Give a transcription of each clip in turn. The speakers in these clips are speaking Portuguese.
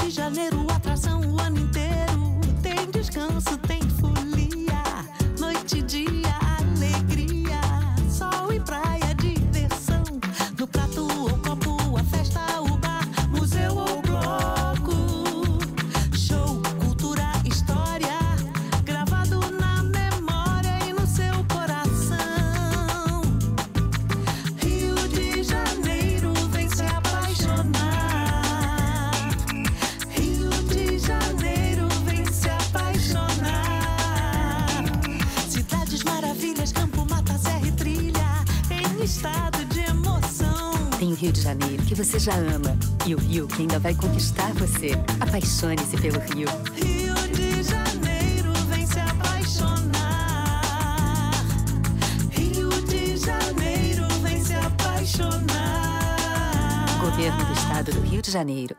de Janeiro, atração o ano inteiro. Tem descanso, tem folia, noite e dia, alegria. Sol e praia, diversão. No prato ou copo, a festa, o bar, museu ou bloco. Show, cultura, história, gravado na memória e no seu coração. Rio de Janeiro, vem se apaixonar. Rio de Janeiro, vem se apaixonar. Cidades maravilhas, campo, mata, serra e trilha, em estado de emoção. Tem o Rio de Janeiro, que você já ama, e o Rio, que ainda vai conquistar você. Apaixone-se pelo Rio. Rio de Janeiro, vem se apaixonar. Rio de Janeiro, vem se apaixonar. Governo do Estado do Rio de Janeiro.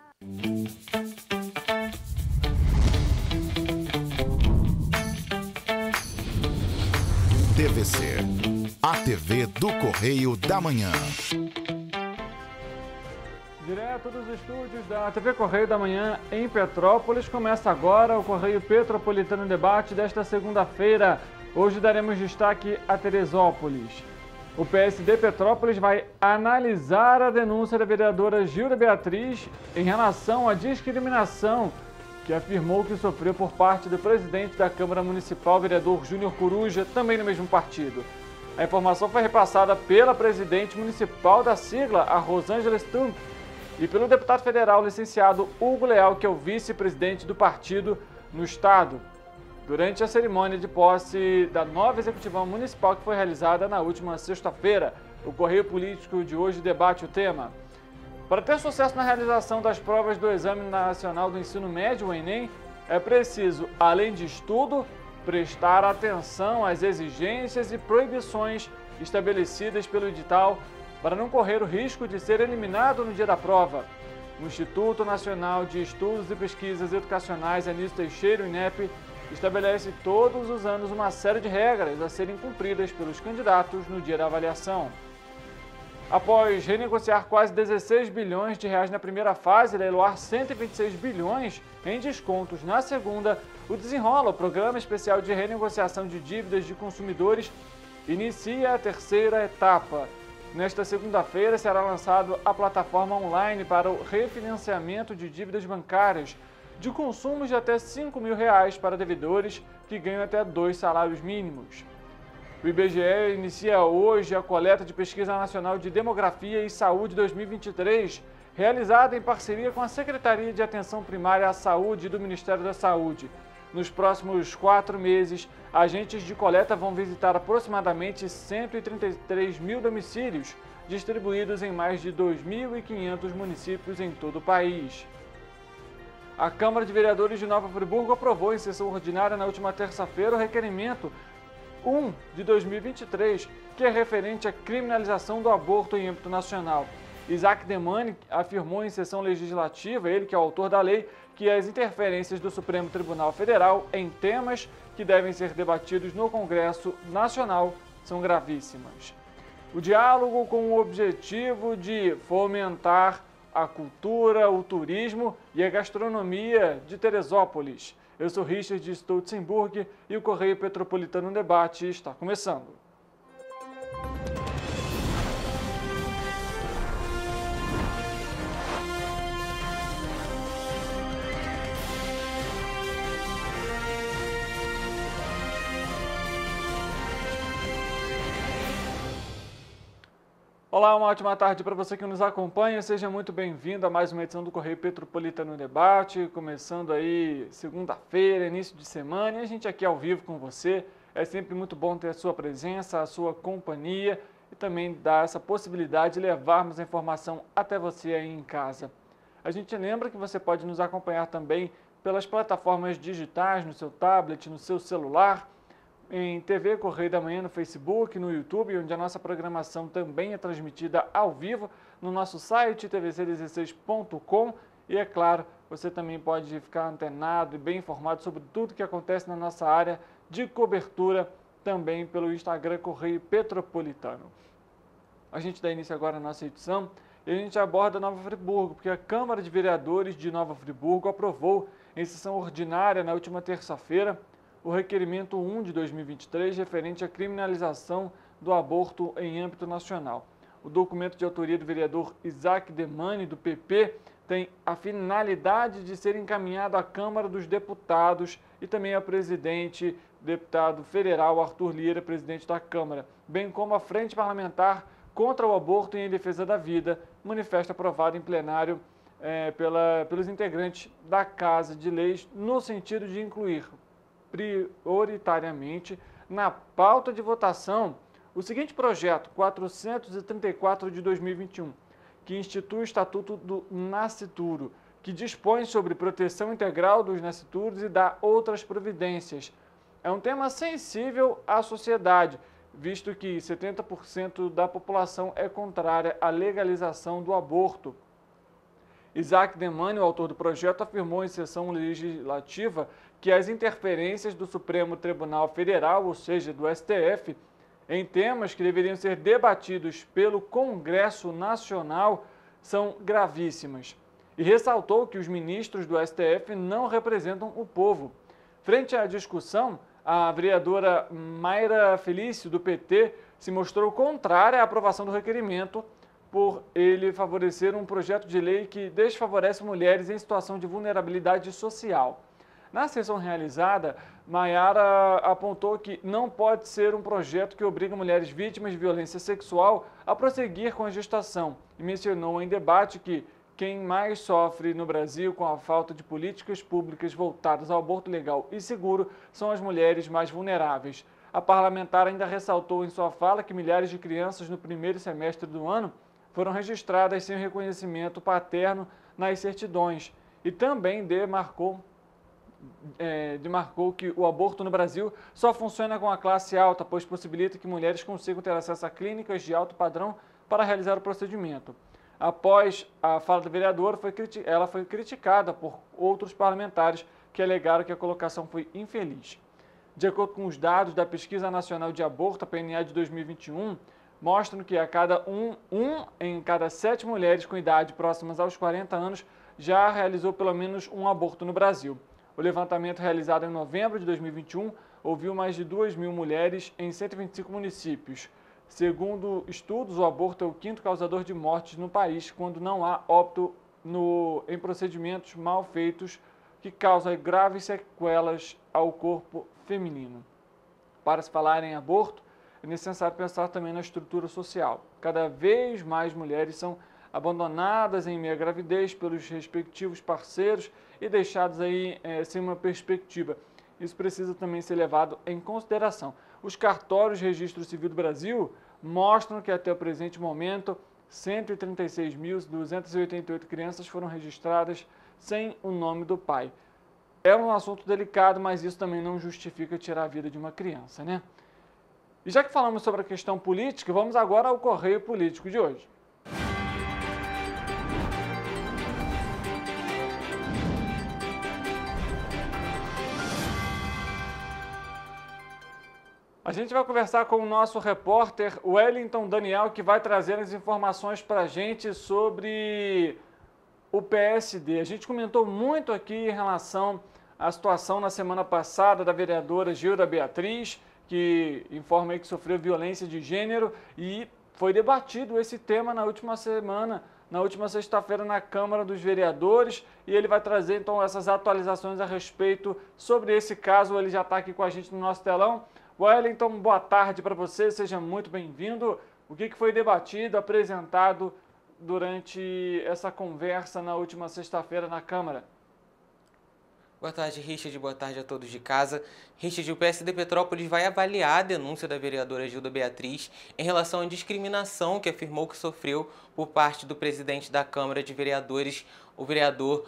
TVC, a TV do Correio da Manhã. Direto dos estúdios da TV Correio da Manhã em Petrópolis, começa agora o Correio Petropolitano Debate desta segunda-feira. Hoje daremos destaque a Teresópolis. O PSD Petrópolis vai analisar a denúncia da vereadora Gilda Beatriz em relação à discriminação que afirmou que sofreu por parte do presidente da Câmara Municipal, vereador Júnior Coruja, também no mesmo partido. A informação foi repassada pela presidente municipal da sigla, a Rosângela Stump, e pelo deputado federal licenciado Hugo Leal, que é o vice-presidente do partido no estado, durante a cerimônia de posse da nova executiva municipal que foi realizada na última sexta-feira. O Correio Político de hoje debate o tema. Para ter sucesso na realização das provas do Exame Nacional do Ensino Médio, o Enem, é preciso, além de estudo, prestar atenção às exigências e proibições estabelecidas pelo edital para não correr o risco de ser eliminado no dia da prova. O Instituto Nacional de Estudos e Pesquisas Educacionais Anísio Teixeira, o INEP, estabelece todos os anos uma série de regras a serem cumpridas pelos candidatos no dia da avaliação. Após renegociar quase 16 bilhões de reais na primeira fase e leiloar 126 bilhões em descontos na segunda, o Desenrola, o Programa Especial de Renegociação de Dívidas de Consumidores, inicia a terceira etapa. Nesta segunda-feira será lançado a plataforma online para o refinanciamento de dívidas bancárias de consumos de até R$ 5.000 para devedores que ganham até 2 salários mínimos. O IBGE inicia hoje a coleta de Pesquisa Nacional de Demografia e Saúde 2023, realizada em parceria com a Secretaria de Atenção Primária à Saúde do Ministério da Saúde. Nos próximos 4 meses, agentes de coleta vão visitar aproximadamente 133 mil domicílios, distribuídos em mais de 2.500 municípios em todo o país. A Câmara de Vereadores de Nova Friburgo aprovou em sessão ordinária na última terça-feira o requerimento 1 de 2023, que é referente à criminalização do aborto em âmbito nacional. Isaac Demani afirmou em sessão legislativa, ele que é o autor da lei, que as interferências do Supremo Tribunal Federal em temas que devem ser debatidos no Congresso Nacional são gravíssimas. O diálogo com o objetivo de fomentar a cultura, o turismo e a gastronomia de Teresópolis. Eu sou Richard Stolzenburg e o Correio Petropolitano Debate está começando. Olá, uma ótima tarde para você que nos acompanha. Seja muito bem-vindo a mais uma edição do Correio Petropolitano Debate. Começando aí segunda-feira, início de semana, e a gente aqui ao vivo com você. É sempre muito bom ter a sua presença, a sua companhia e também dar essa possibilidade de levarmos a informação até você aí em casa. A gente lembra que você pode nos acompanhar também pelas plataformas digitais, no seu tablet, no seu celular, em TV Correio da Manhã no Facebook, no YouTube, onde a nossa programação também é transmitida ao vivo, no nosso site tvc16.com e, é claro, você também pode ficar antenado e bem informado sobre tudo que acontece na nossa área de cobertura, também pelo Instagram Correio Petropolitano. A gente dá início agora à nossa edição e a gente aborda Nova Friburgo, porque a Câmara de Vereadores de Nova Friburgo aprovou em sessão ordinária na última terça-feira o requerimento 1 de 2023 referente à criminalização do aborto em âmbito nacional. O documento de autoria do vereador Isaac Demani, do PP, tem a finalidade de ser encaminhado à Câmara dos Deputados e também ao presidente, deputado federal Arthur Lira, presidente da Câmara, bem como a Frente Parlamentar contra o Aborto e em Defesa da Vida, manifesto aprovado em plenário pelos integrantes da Casa de Leis, no sentido de incluir prioritariamente na pauta de votação o seguinte projeto, 434 de 2021, que institui o Estatuto do Nascituro, que dispõe sobre proteção integral dos nascituros e dá outras providências. É um tema sensível à sociedade, visto que 70% da população é contrária à legalização do aborto. Isaac Demani, o autor do projeto, afirmou em sessão legislativa que as interferências do Supremo Tribunal Federal, ou seja, do STF, em temas que deveriam ser debatidos pelo Congresso Nacional são gravíssimas. E ressaltou que os ministros do STF não representam o povo. Frente à discussão, a vereadora Mayra Felício, do PT, se mostrou contrária à aprovação do requerimento por ele favorecer um projeto de lei que desfavorece mulheres em situação de vulnerabilidade social. Na sessão realizada, Mayara apontou que não pode ser um projeto que obriga mulheres vítimas de violência sexual a prosseguir com a gestação e mencionou em debate que quem mais sofre no Brasil com a falta de políticas públicas voltadas ao aborto legal e seguro são as mulheres mais vulneráveis. A parlamentar ainda ressaltou em sua fala que milhares de crianças no primeiro semestre do ano foram registradas sem reconhecimento paterno nas certidões e também demarcou que o aborto no Brasil só funciona com a classe alta, pois possibilita que mulheres consigam ter acesso a clínicas de alto padrão para realizar o procedimento. Após a fala do vereador, ela foi criticada por outros parlamentares que alegaram que a colocação foi infeliz. De acordo com os dados da Pesquisa Nacional de Aborto, a PNA de 2021, mostram que em cada 7 mulheres com idade próximas aos 40 anos já realizou pelo menos um aborto no Brasil. O levantamento realizado em novembro de 2021 ouviu mais de 2.000 mulheres em 125 municípios. Segundo estudos, o aborto é o 5º causador de mortes no país, quando não há óbito em procedimentos mal feitos que causam graves sequelas ao corpo feminino. Para se falar em aborto, é necessário pensar também na estrutura social. Cada vez mais mulheres são abandonadas em meia gravidez pelos respectivos parceiros e deixadas aí sem uma perspectiva. Isso precisa também ser levado em consideração. Os cartórios de registro civil do Brasil mostram que até o presente momento 136.288 crianças foram registradas sem o nome do pai. É um assunto delicado, mas isso também não justifica tirar a vida de uma criança, né? E já que falamos sobre a questão política, vamos agora ao Correio Político de hoje. A gente vai conversar com o nosso repórter Wellington Daniel, que vai trazer as informações para a gente sobre o PSD. A gente comentou muito aqui em relação à situação na semana passada da vereadora Gilda Beatriz, que informa aí que sofreu violência de gênero, e foi debatido esse tema na última sexta-feira na Câmara dos Vereadores, e ele vai trazer então essas atualizações a respeito sobre esse caso. Ele já está aqui com a gente no nosso telão. Wellington, boa tarde para você, seja muito bem-vindo. O que foi debatido, apresentado durante essa conversa na última sexta-feira na Câmara? Boa tarde, Richard. Boa tarde a todos de casa. Richard, o PSD Petrópolis vai avaliar a denúncia da vereadora Gilda Beatriz em relação à discriminação que afirmou que sofreu por parte do presidente da Câmara de Vereadores, o vereador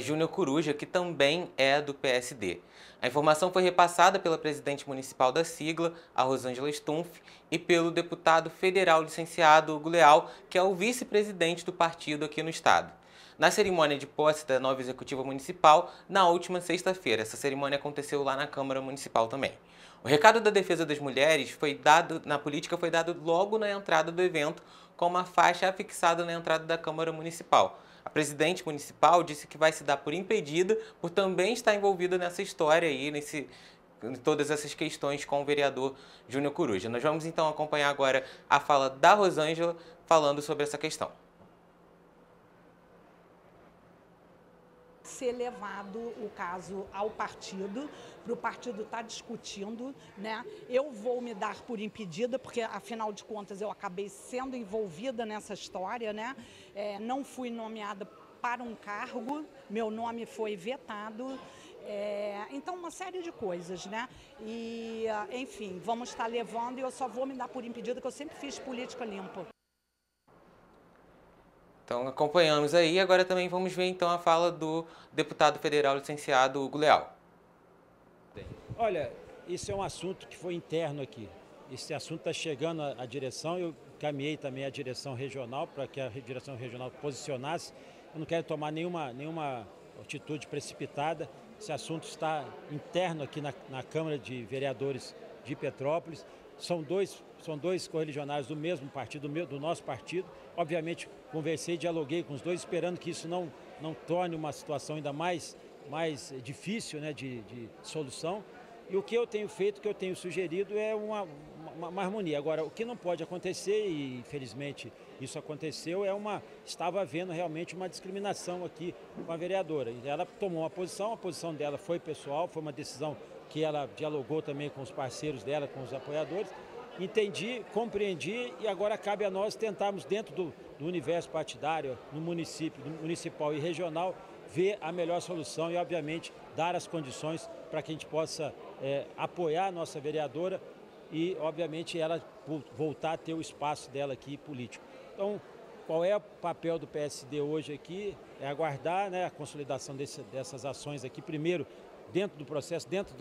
Júnior Coruja, que também é do PSD. A informação foi repassada pela presidente municipal da sigla, a Rosângela Stumpf, e pelo deputado federal licenciado Hugo Leal, que é o vice-presidente do partido aqui no estado. Na cerimônia de posse da nova executiva municipal, na última sexta-feira. Essa cerimônia aconteceu lá na Câmara Municipal também. O recado da defesa das mulheres na política foi dado logo na entrada do evento, com uma faixa afixada na entrada da Câmara Municipal. A presidente municipal disse que vai se dar por impedida por também estar envolvida nessa história aí, em todas essas questões com o vereador Júnior Coruja. Nós vamos então acompanhar agora a fala da Rosângela falando sobre essa questão. Ser levado o caso ao partido, para o partido estar discutindo, né? Eu vou me dar por impedida, porque afinal de contas eu acabei sendo envolvida nessa história, né? Não fui nomeada para um cargo, meu nome foi vetado. Então, uma série de coisas, né? E, enfim, vamos estar levando e eu só vou me dar por impedida, que eu sempre fiz política limpa. Então, acompanhamos aí. Agora também vamos ver então a fala do deputado federal licenciado Hugo Leal. Olha, isso é um assunto que foi interno aqui. Esse assunto está chegando à direção, eu caminhei também à direção regional para que a direção regional posicionasse. Eu não quero tomar nenhuma atitude precipitada. Esse assunto está interno aqui na Câmara de Vereadores de Petrópolis. São dois correligionários do mesmo partido, do nosso partido. Obviamente, conversei, dialoguei com os dois, esperando que isso não torne uma situação ainda mais difícil, né, de solução. E o que eu tenho feito, o que eu tenho sugerido é uma harmonia. Agora, o que não pode acontecer, e infelizmente isso aconteceu, estava havendo realmente uma discriminação aqui com a vereadora. Ela tomou uma posição, a posição dela foi pessoal, foi uma decisão que ela dialogou também com os parceiros dela, com os apoiadores. Entendi, compreendi e agora cabe a nós tentarmos dentro do universo partidário, no município, municipal e regional, ver a melhor solução e, obviamente, dar as condições para que a gente possa apoiar a nossa vereadora e, obviamente, ela voltar a ter o espaço dela aqui político. Então, qual é o papel do PSD hoje aqui? É aguardar, né, a consolidação dessas ações aqui, primeiro, dentro do processo, dentro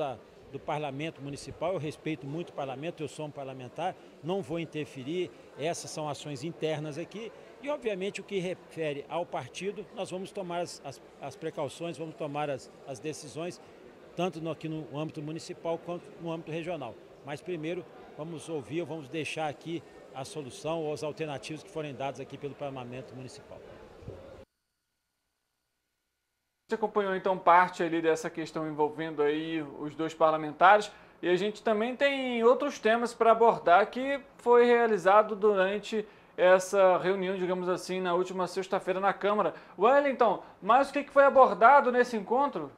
do parlamento municipal. Eu respeito muito o parlamento, eu sou um parlamentar, não vou interferir, essas são ações internas aqui. E, obviamente, o que refere ao partido, nós vamos tomar as precauções, vamos tomar as decisões, tanto aqui no âmbito municipal quanto no âmbito regional. Mas, primeiro, vamos ouvir, vamos deixar aqui a solução ou as alternativas que forem dadas aqui pelo parlamento municipal. Você acompanhou então parte ali dessa questão envolvendo aí os dois parlamentares e a gente também tem outros temas para abordar que foi realizado durante essa reunião, digamos assim, na última sexta-feira na Câmara. Wellington, mas o que foi abordado nesse encontro?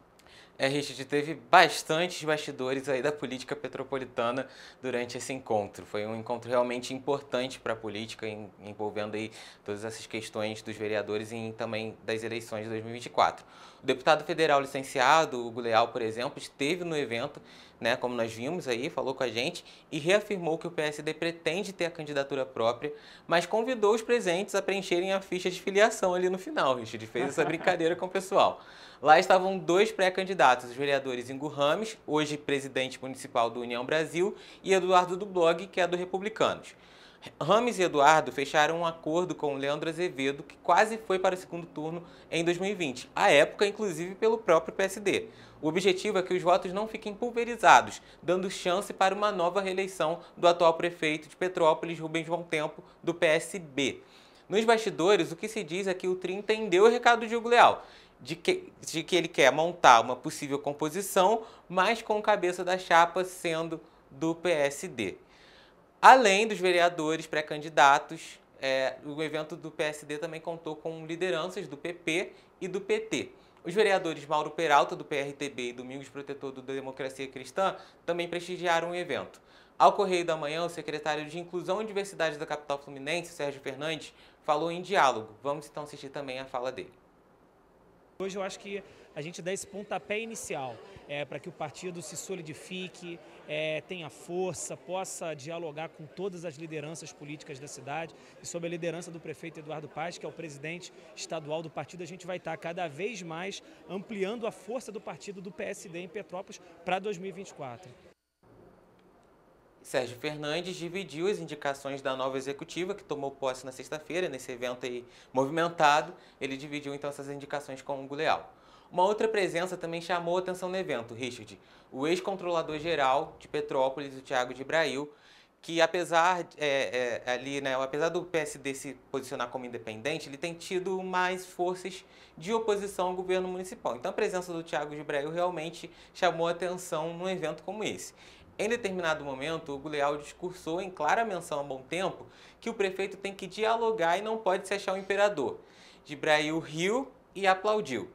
Richard, teve bastantes bastidores aí da política petropolitana durante esse encontro. Foi um encontro realmente importante para a política, envolvendo aí todas essas questões dos vereadores e também das eleições de 2024. O deputado federal licenciado, Hugo Leal, por exemplo, esteve no evento, né, como nós vimos aí, falou com a gente e reafirmou que o PSD pretende ter a candidatura própria, mas convidou os presentes a preencherem a ficha de filiação ali no final. Richard fez essa brincadeira com o pessoal. Lá estavam dois pré-candidatos, os vereadores Ingo Rames, hoje presidente municipal do União Brasil, e Eduardo do Blog, que é do Republicanos. Rames e Eduardo fecharam um acordo com Leandro Azevedo, que quase foi para o segundo turno em 2020, à época, inclusive, pelo próprio PSD. O objetivo é que os votos não fiquem pulverizados, dando chance para uma nova reeleição do atual prefeito de Petrópolis, Rubens Bom Tempo, do PSB. Nos bastidores, o que se diz é que o TRI entendeu o recado de Hugo Leal, de que ele quer montar uma possível composição, mas com o cabeça da chapa sendo do PSD. Além dos vereadores pré-candidatos, o evento do PSD também contou com lideranças do PP e do PT. Os vereadores Mauro Peralta, do PRTB, e Domingos Protetor, do Democracia Cristã, também prestigiaram o evento. Ao Correio da Manhã, o secretário de Inclusão e Diversidade da capital fluminense, Sérgio Fernandes, falou em diálogo. Vamos então assistir também a fala dele. Hoje eu acho que a gente dá esse pontapé inicial para que o partido se solidifique, tenha força, possa dialogar com todas as lideranças políticas da cidade e sob a liderança do prefeito Eduardo Paes, que é o presidente estadual do partido, a gente vai estar cada vez mais ampliando a força do partido do PSD em Petrópolis para 2024. Sérgio Fernandes dividiu as indicações da nova executiva, que tomou posse na sexta-feira, nesse evento aí movimentado. Ele dividiu então essas indicações com o Hugo Leal. Uma outra presença também chamou a atenção no evento, Richard. O ex-controlador-geral de Petrópolis, o Thiago de Ibrail, que apesar ali, né, apesar do PSD se posicionar como independente, ele tem tido mais forças de oposição ao governo municipal. Então a presença do Thiago Gibrail realmente chamou atenção num evento como esse. Em determinado momento, o Hugo Leal discursou em clara menção há bom tempo que o prefeito tem que dialogar e não pode se achar um imperador. Gibrail riu e aplaudiu.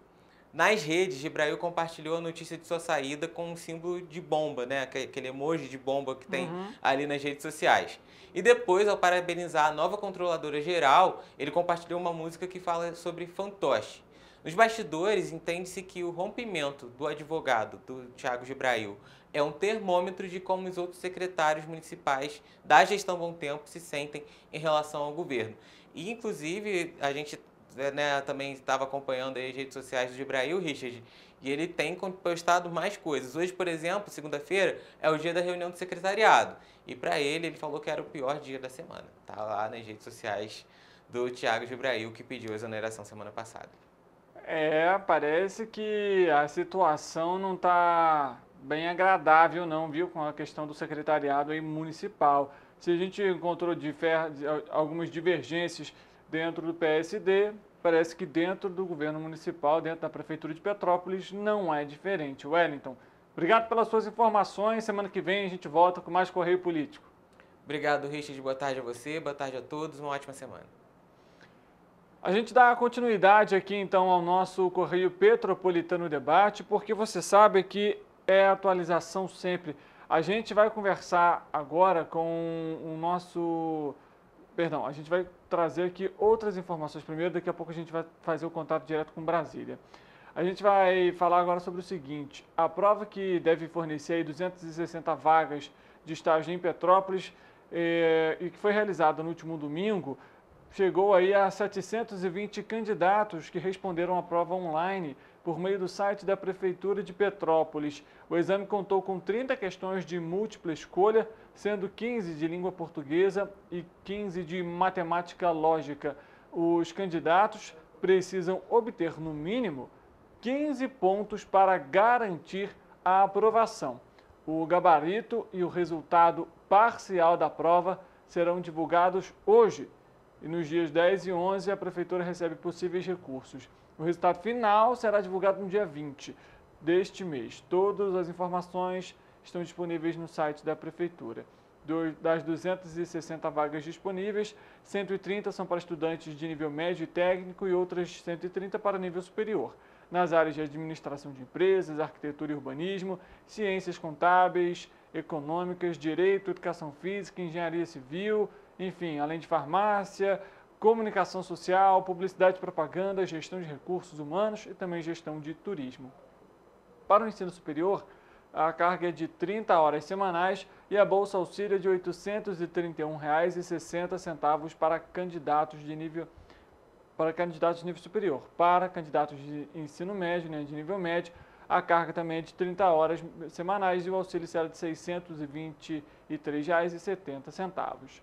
Nas redes, Gibrail compartilhou a notícia de sua saída com um símbolo de bomba, né? Aquele emoji de bomba que tem ali nas redes sociais. E depois, ao parabenizar a nova controladora geral, ele compartilhou uma música que fala sobre fantoche. Nos bastidores, entende-se que o rompimento do advogado, do Thiago Gibrail, é um termômetro de como os outros secretários municipais da gestão Bom Tempo se sentem em relação ao governo. E, inclusive, a gente também estava acompanhando aí as redes sociais do Gibrail, Richard, e ele tem postado mais coisas. Hoje, por exemplo, segunda-feira, é o dia da reunião do secretariado. E para ele falou que era o pior dia da semana. Tá lá nas redes sociais do Thiago Gibrail, que pediu a exoneração semana passada. Parece que a situação não está bem agradável não, viu, com a questão do secretariado aí municipal. Se a gente encontrou algumas divergências dentro do PSD, parece que dentro do governo municipal, dentro da Prefeitura de Petrópolis, não é diferente. Wellington, obrigado pelas suas informações. Semana que vem a gente volta com mais Correio Político. Obrigado, Richard. Boa tarde a você, boa tarde a todos. Uma ótima semana. A gente dá continuidade aqui, então, ao nosso Correio Petropolitano Debate, porque você sabe que é atualização sempre. A gente vai conversar agora com o nosso... Perdão, a gente vai trazer aqui outras informações primeiro, daqui a pouco a gente vai fazer o contato direto com Brasília. A gente vai falar agora sobre o seguinte: a prova que deve fornecer aí 260 vagas de estágio em Petrópolis e que foi realizada no último domingo, chegou aí a 720 candidatos que responderam a prova online por meio do site da Prefeitura de Petrópolis. O exame contou com 30 questões de múltipla escolha, sendo 15 de língua portuguesa e 15 de matemática lógica. Os candidatos precisam obter, no mínimo, 15 pontos para garantir a aprovação. O gabarito e o resultado parcial da prova serão divulgados hoje. E nos dias 10 e 11, a Prefeitura recebe possíveis recursos. O resultado final será divulgado no dia 20 deste mês. Todas as informações estão disponíveis no site da Prefeitura. Das 260 vagas disponíveis, 130 são para estudantes de nível médio e técnico e outras 130 para nível superior, nas áreas de administração de empresas, arquitetura e urbanismo, ciências contábeis, econômicas, direito, educação física, engenharia civil, enfim, além de farmácia, comunicação social, publicidade e propaganda, gestão de recursos humanos e também gestão de turismo. Para o ensino superior, a carga é de 30 horas semanais e a Bolsa Auxílio é de R$ 831,60 para candidatos de nível superior. Para candidatos de ensino médio, né, de nível médio, a carga também é de 30 horas semanais e o auxílio será de R$ 623,70.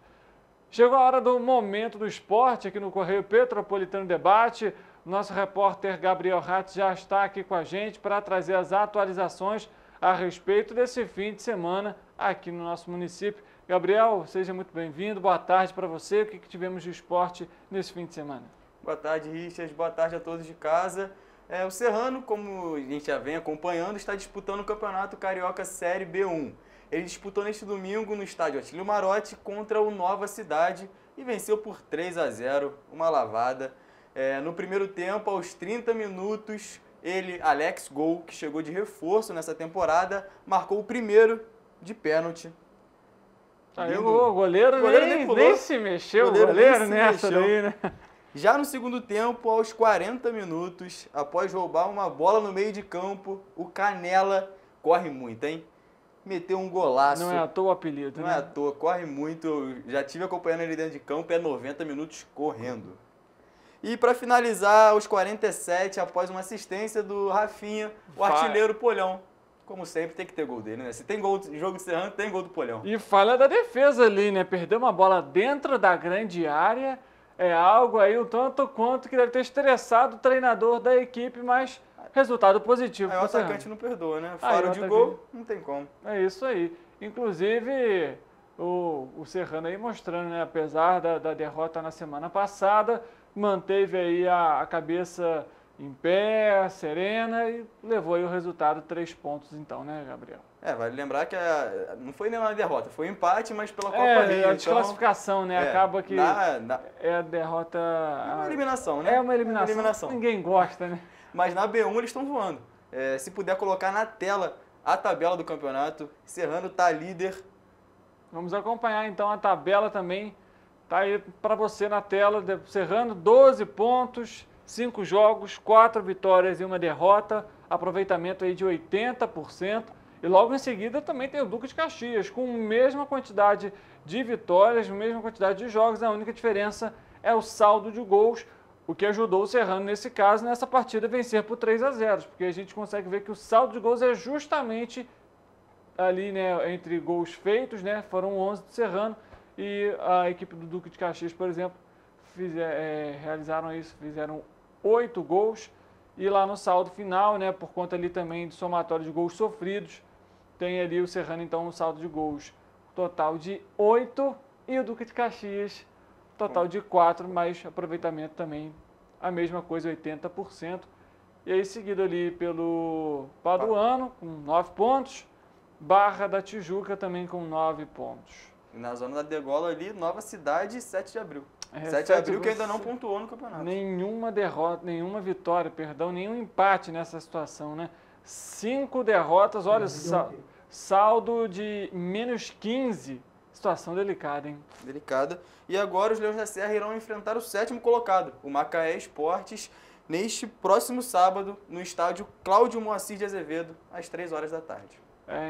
Chegou a hora do momento do esporte aqui no Correio Petropolitano Debate. Nosso repórter Gabriel Hatz já está aqui com a gente para trazer as atualizações a respeito desse fim de semana aqui no nosso município. Gabriel, seja muito bem-vindo. Boa tarde para você. O que tivemos de esporte nesse fim de semana? Boa tarde, Richard. Boa tarde a todos de casa. O Serrano, como a gente já vem acompanhando, está disputando o Campeonato Carioca Série B1. Ele disputou neste domingo no estádio Atílio Marotti contra o Nova Cidade e venceu por 3-0, uma lavada. No primeiro tempo, aos 30 minutos, Alex Gol, que chegou de reforço nessa temporada, marcou o primeiro de pênalti. Aí o goleiro nem se mexeu, o goleiro nessa daí, né? Já no segundo tempo, aos 40 minutos, após roubar uma bola no meio de campo, o Canela corre muito, hein? Meteu um golaço. Não é à toa o apelido, né? Não é à toa, corre muito. Eu já estive acompanhando ele dentro de campo, 90 minutos correndo. E para finalizar, aos 47, após uma assistência do Rafinha, o artilheiro Polhão. Como sempre, tem que ter gol dele, né? Se tem gol do jogo de Serrano, tem gol do Polhão. E falha da defesa ali, né? Perdeu uma bola dentro da grande área. É algo aí um tanto quanto que deve ter estressado o treinador da equipe, mas resultado positivo. Aí o atacante não perdoa, né? Fora de gol, não tem como. É isso aí. Inclusive, o Serrano aí mostrando, né, apesar da derrota na semana passada, manteve aí a cabeça em pé, serena e levou aí o resultado 3 pontos então, né, Gabriel? Vale lembrar que não foi nenhuma derrota, foi um empate, mas pela Copa Rio. A desclassificação, né? Acaba que é a derrota... É uma eliminação, né? É uma eliminação. Ninguém gosta, né? Mas na B1 eles estão voando. Se puder colocar na tela a tabela do campeonato, Serrano está líder. Vamos acompanhar então a tabela também. Tá aí para você na tela. Serrano, 12 pontos, 5 jogos, 4 vitórias e 1 derrota. Aproveitamento aí de 80%. E logo em seguida também tem o Duque de Caxias, com a mesma quantidade de vitórias, mesma quantidade de jogos. A única diferença é o saldo de gols, o que ajudou o Serrano, nesse caso, nessa partida, a vencer por 3-0. Porque a gente consegue ver que o saldo de gols é justamente ali, né, entre gols feitos, né, foram 11 do Serrano. E a equipe do Duque de Caxias, por exemplo, realizaram isso, fizeram 8 gols. E lá no saldo final, né, por conta ali também do somatório de gols sofridos, tem ali o Serrano, então, um saldo de gols total de 8 e o Duque de Caxias, total de 4, mas aproveitamento também a mesma coisa, 80%. E aí seguido ali pelo Paduano, com 9 pontos, Barra da Tijuca também com 9 pontos. E na zona da degola ali, Nova Cidade, 7 de abril. 7 de abril que ainda não pontuou no campeonato. Nenhuma derrota, nenhuma vitória, nenhum empate nessa situação, né? 5 derrotas, olha, saldo de menos 15. Situação delicada, hein? Delicada. E agora os Leões da Serra irão enfrentar o 7º colocado, o Macaé Esportes, neste próximo sábado, no estádio Cláudio Moacir de Azevedo, às 3 horas da tarde.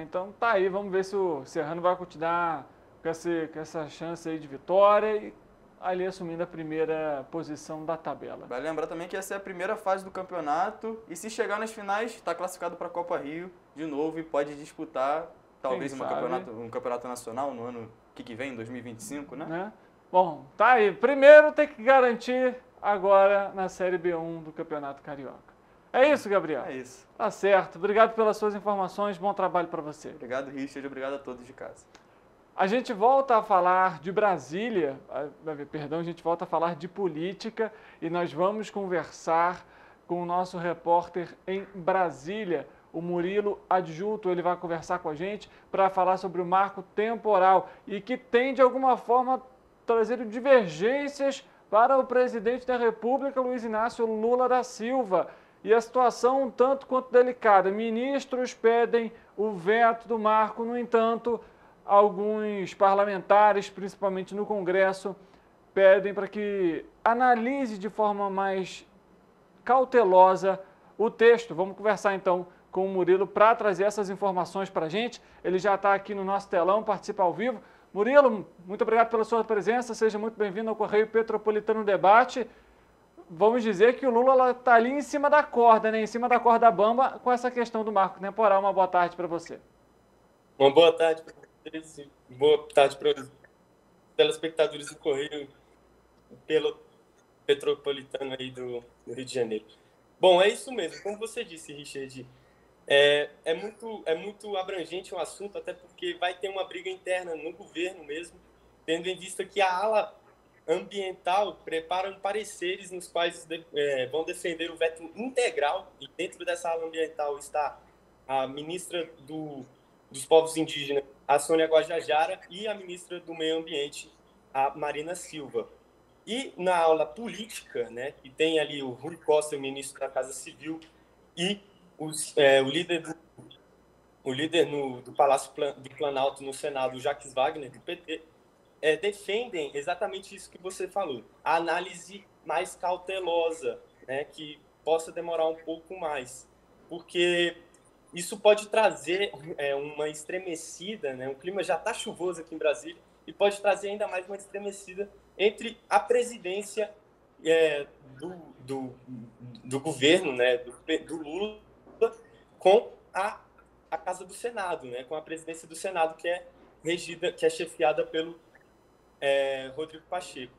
Então tá aí, vamos ver se o Serrano vai continuar com essa chance aí de vitória e ali assumindo a primeira posição da tabela. Vai lembrar também que essa é a primeira fase do campeonato e se chegar nas finais, está classificado para a Copa Rio de novo e pode disputar talvez um campeonato nacional no ano que vem, 2025, né? Bom, tá aí. Primeiro tem que garantir agora na Série B1 do Campeonato Carioca. É isso, Gabriel? É isso. Tá certo. Obrigado pelas suas informações. Bom trabalho para você. Obrigado, Richard. Obrigado a todos de casa. A gente volta a falar de Brasília, a gente volta a falar de política e nós vamos conversar com o nosso repórter em Brasília, o Murilo Adjunto. Ele vai conversar com a gente para falar sobre o marco temporal e que tem, de alguma forma, trazido divergências para o presidente da República, Luiz Inácio Lula da Silva. E a situação um tanto quanto delicada. Ministros pedem o veto do marco, no entanto, alguns parlamentares, principalmente no Congresso, pedem para que analise de forma mais cautelosa o texto. Vamos conversar então com o Murilo para trazer essas informações para a gente. Ele já está aqui no nosso telão, participa ao vivo. Murilo, muito obrigado pela sua presença, seja muito bem-vindo ao Correio Petropolitano Debate. Vamos dizer que o Lula está ali em cima da corda, né? Em cima da corda bamba com essa questão do marco temporal. Uma boa tarde para você. Uma boa tarde para vocês, boa tarde para os telespectadores do Correio pelo Petropolitano aí do Rio de Janeiro. Bom, é isso mesmo, como você disse, Richard, é muito abrangente o assunto, até porque vai ter uma briga interna no governo mesmo, tendo em vista que a ala ambiental prepara pareceres nos quais vão defender o veto integral, e dentro dessa ala ambiental está a ministra dos povos indígenas, a Sônia Guajajara, e a ministra do Meio Ambiente, a Marina Silva. E na aula política, né, que tem ali o Rui Costa, o ministro da Casa Civil, e o líder do Palácio do Planalto no Senado, o Jacques Wagner, do PT, defendem exatamente isso que você falou, a análise mais cautelosa, né, que possa demorar um pouco mais, porque isso pode trazer uma estremecida, né, o clima já está chuvoso aqui em Brasília, e pode trazer ainda mais uma estremecida entre a presidência do governo, né, do Lula, com a Casa do Senado, né, com a presidência do Senado, que é chefiada pelo Rodrigo Pacheco.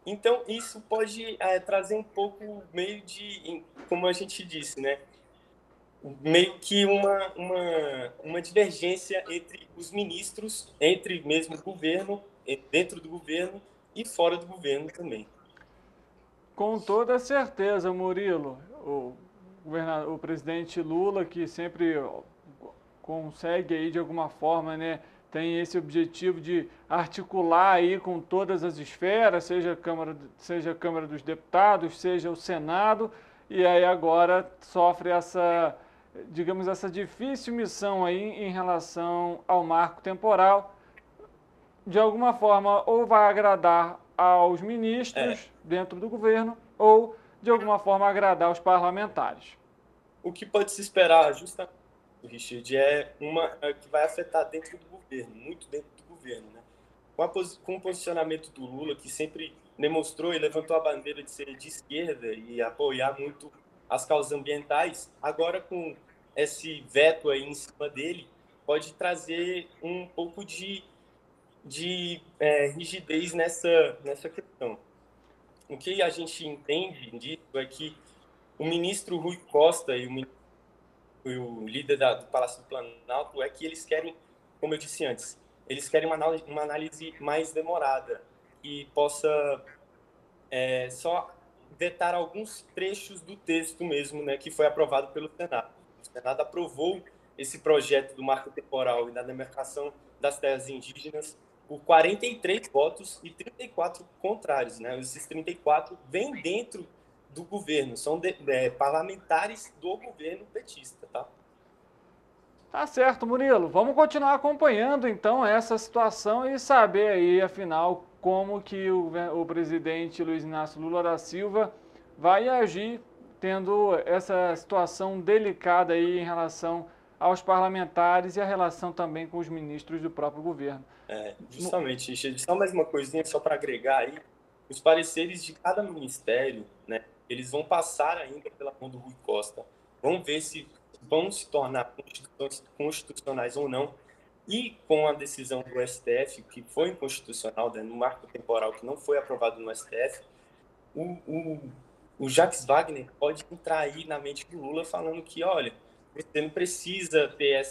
Então, isso pode trazer um pouco meio de, como a gente disse, né, meio que uma divergência entre os ministros, entre mesmo o governo, dentro do governo e fora do governo também. Com toda certeza, Murilo. O presidente Lula, que sempre consegue aí de alguma forma, né, tem esse objetivo de articular aí com todas as esferas, seja a Câmara dos Deputados, seja o Senado, e aí agora sofre essa, digamos, essa difícil missão aí em relação ao marco temporal. De alguma forma, ou vai agradar aos ministros dentro do governo, ou de alguma forma agradar os parlamentares. O que pode se esperar, justamente, Richard, é que vai afetar dentro do governo, muito dentro do governo, né? Com o posicionamento do Lula, que sempre demonstrou e levantou a bandeira de ser de esquerda e apoiar muito as causas ambientais, agora com esse veto aí em cima dele, pode trazer um pouco de rigidez nessa questão. O que a gente entende disso é que o ministro Rui Costa e o líder do Palácio do Planalto é que eles querem, como eu disse antes, eles querem uma análise mais demorada e possa só vetar alguns trechos do texto mesmo, né, que foi aprovado pelo Senado. O Senado aprovou esse projeto do marco temporal e da demarcação das terras indígenas por 43 votos e 34 contrários, né? Esses 34 vêm dentro do governo, são parlamentares do governo petista, tá? Tá certo, Murilo. Vamos continuar acompanhando, então, essa situação e saber aí, afinal, como que o presidente Luiz Inácio Lula da Silva vai agir, tendo essa situação delicada aí em relação aos parlamentares e a relação também com os ministros do próprio governo. Justamente, só mais uma coisinha, só para agregar aí, os pareceres de cada ministério, né, eles vão passar ainda pela mão do Rui Costa, vão ver se vão se tornar constitucionais ou não, e com a decisão do STF, que foi inconstitucional, né, no marco temporal que não foi aprovado no STF, o Jacques Wagner pode entrar aí na mente do Lula falando que, olha, você não precisa ter